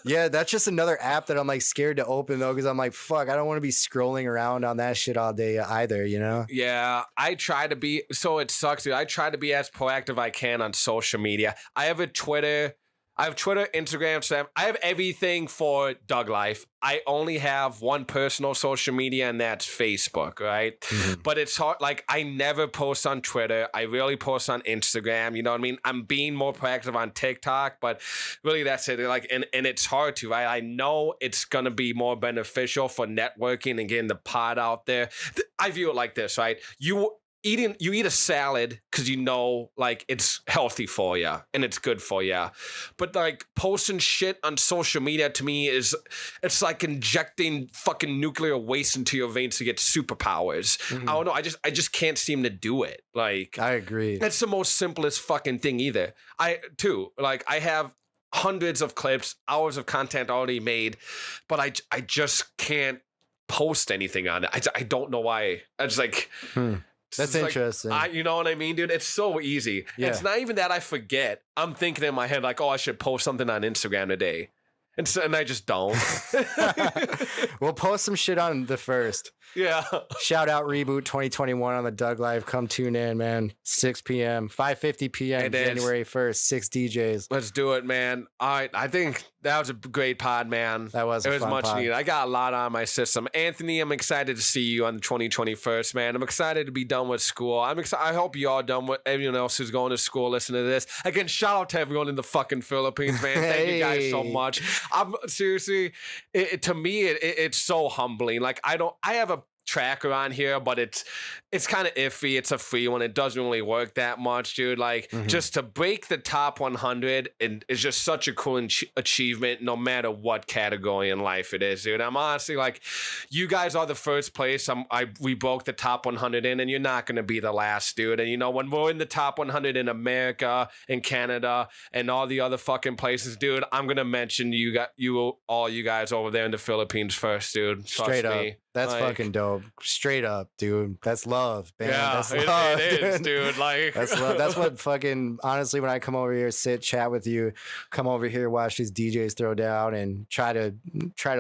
Yeah, that's just another app that I'm like scared to open though, because I'm like, fuck, I don't want to be scrolling around on that shit all day either, you know? Yeah, I try to be, so it sucks, dude. I try to be as proactive I can on social media. I have a Twitter. I have Twitter, Instagram, Snap. I have everything for Doug Life. I only have one personal social media, and that's Facebook, right? Mhm. But it's hard. Like, I never post on Twitter. I rarely post on Instagram. You know what I mean? I'm being more proactive on TikTok, but really that's it. Like, and it's hard to, right? I know it's going to be more beneficial for networking and getting the pod out there. I view it like this, right? You eat a salad because you know, like, it's healthy for you and it's good for you, but like posting shit on social media to me it's like injecting fucking nuclear waste into your veins to get superpowers. Mhm. I don't know. I just can't seem to do it. Like, I agree. that's the most simplest fucking thing either. I have hundreds of clips, hours of content already made, but I just can't post anything on it. I don't know why. I just like. That's It's like, interesting. you know what I mean, dude? It's so easy. Yeah. It's not even that I forget. I'm thinking in my head, like, oh, I should post something on Instagram today. And I just don't. We'll post some shit on the first. Yeah. Shout out Reboot 2021 on the Doug Live. Come tune in, man. 6 p.m. 5:50 p.m. It is. January 1st. 6 DJs. Let's do it, man. All right. I think that was a great pod, man. That was a It was fun much pod. needed. I got a lot on my system. Anthony, I'm excited to see you on the 2021st, man. I'm excited to be done with school. I hope you all done with everyone else who's going to school listening to this. Again, shout out to everyone in the fucking Philippines, man. Thank you guys so Hey. much. I'm seriously, to me, it's so humbling. Like, I have a tracker on here, but it's kind of iffy. It's a free one. It doesn't really work that much, dude. Like, just to break the top 100 and is just such a cool achievement, no matter what category in life it is, dude. I'm honestly like, you guys are the first place we broke the top 100 in, and you're not going to be the last, dude. And you know, when we're in the top 100 in America and Canada and all the other fucking places, dude, I'm going to mention all you guys over there in the Philippines first, dude. Trust Straight up. me. That's Like, fucking dope. Straight up, dude. That's love, man. yeah, That's love, it is, dude. Like, That's love. That's what fucking, honestly, when I come over here, sit, chat with you, come over here, watch these DJs throw down and try to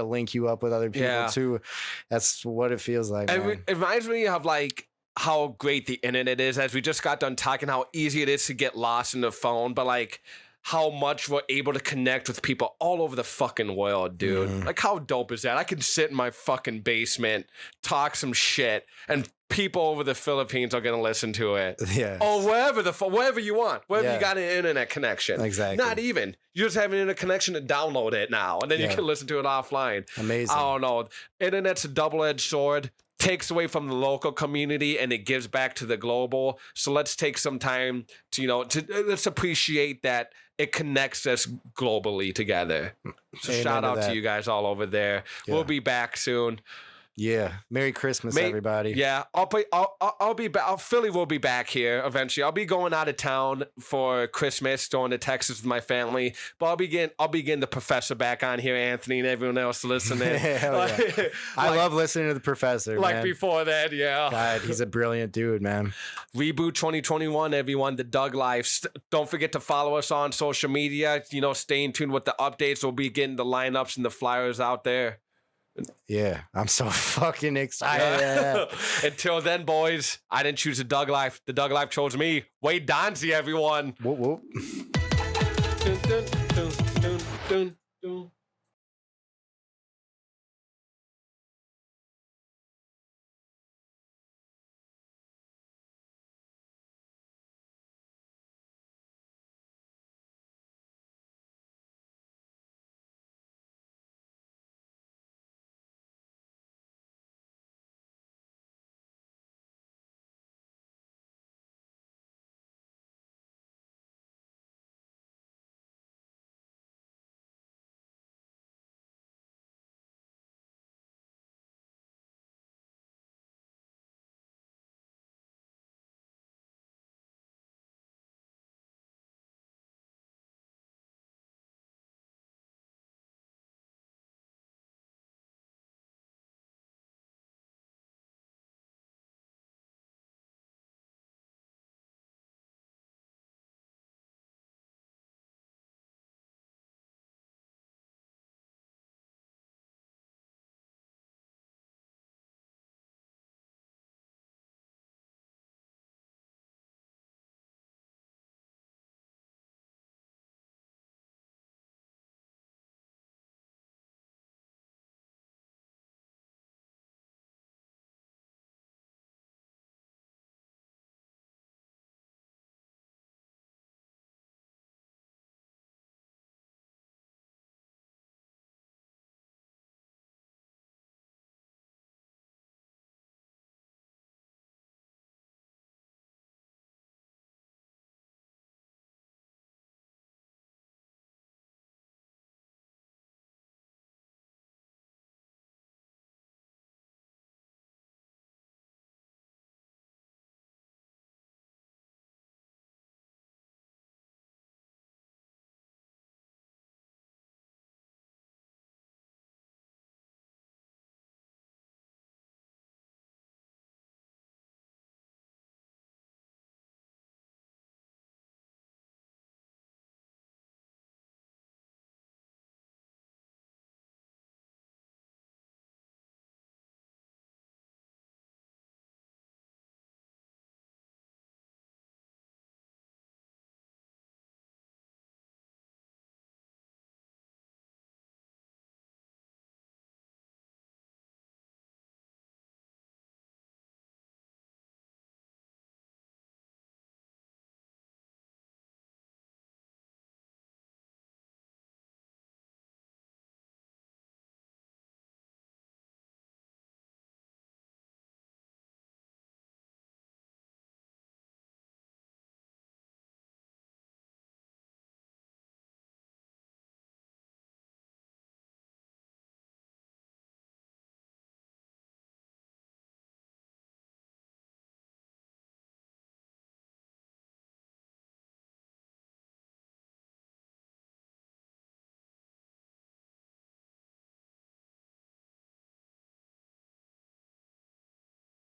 link you up with other people Yeah. too. That's what it feels like, man. It reminds me of like how great the internet is, as we just got done talking how easy it is to get lost in the phone, but like how much we're able to connect with people all over the fucking world, dude. Mhm. Like, how dope is that? I can sit in my fucking basement, talk some shit, and people over the Philippines are gonna listen to it. Yeah. Or wherever you want, wherever Yeah. you got an internet connection. Exactly. Not even. You just have an internet connection to download it now, and then you Yeah. can listen to it offline. Amazing. I don't know. Internet's a double-edged sword. Takes away from the local community and it gives back to the global. So let's take some time to let's appreciate that it connects us globally together. So Amen shout to out that. to you guys all over there. Yeah. We'll be back soon. Yeah. Merry Christmas, everybody. Yeah, I'll be back. Philly will be back here eventually. I'll be going out of town for Christmas, going to Texas with my family. But I'll be getting the professor back on here, Anthony, and everyone else listening. Hell yeah. I love listening to the professor, like man. before that, yeah. God, he's a brilliant dude, man. Reboot 2021, everyone. The Doug Life. Don't forget to follow us on social media. You know, stay in tune with the updates. We'll be getting the lineups and the flyers out there. Yeah, I'm so fucking excited. Until then, boys, I didn't choose the Doug Life. The Doug Life chose me. Wade Donzie, everyone. Whoop, whoop. Dun, dun, dun, dun, dun, dun.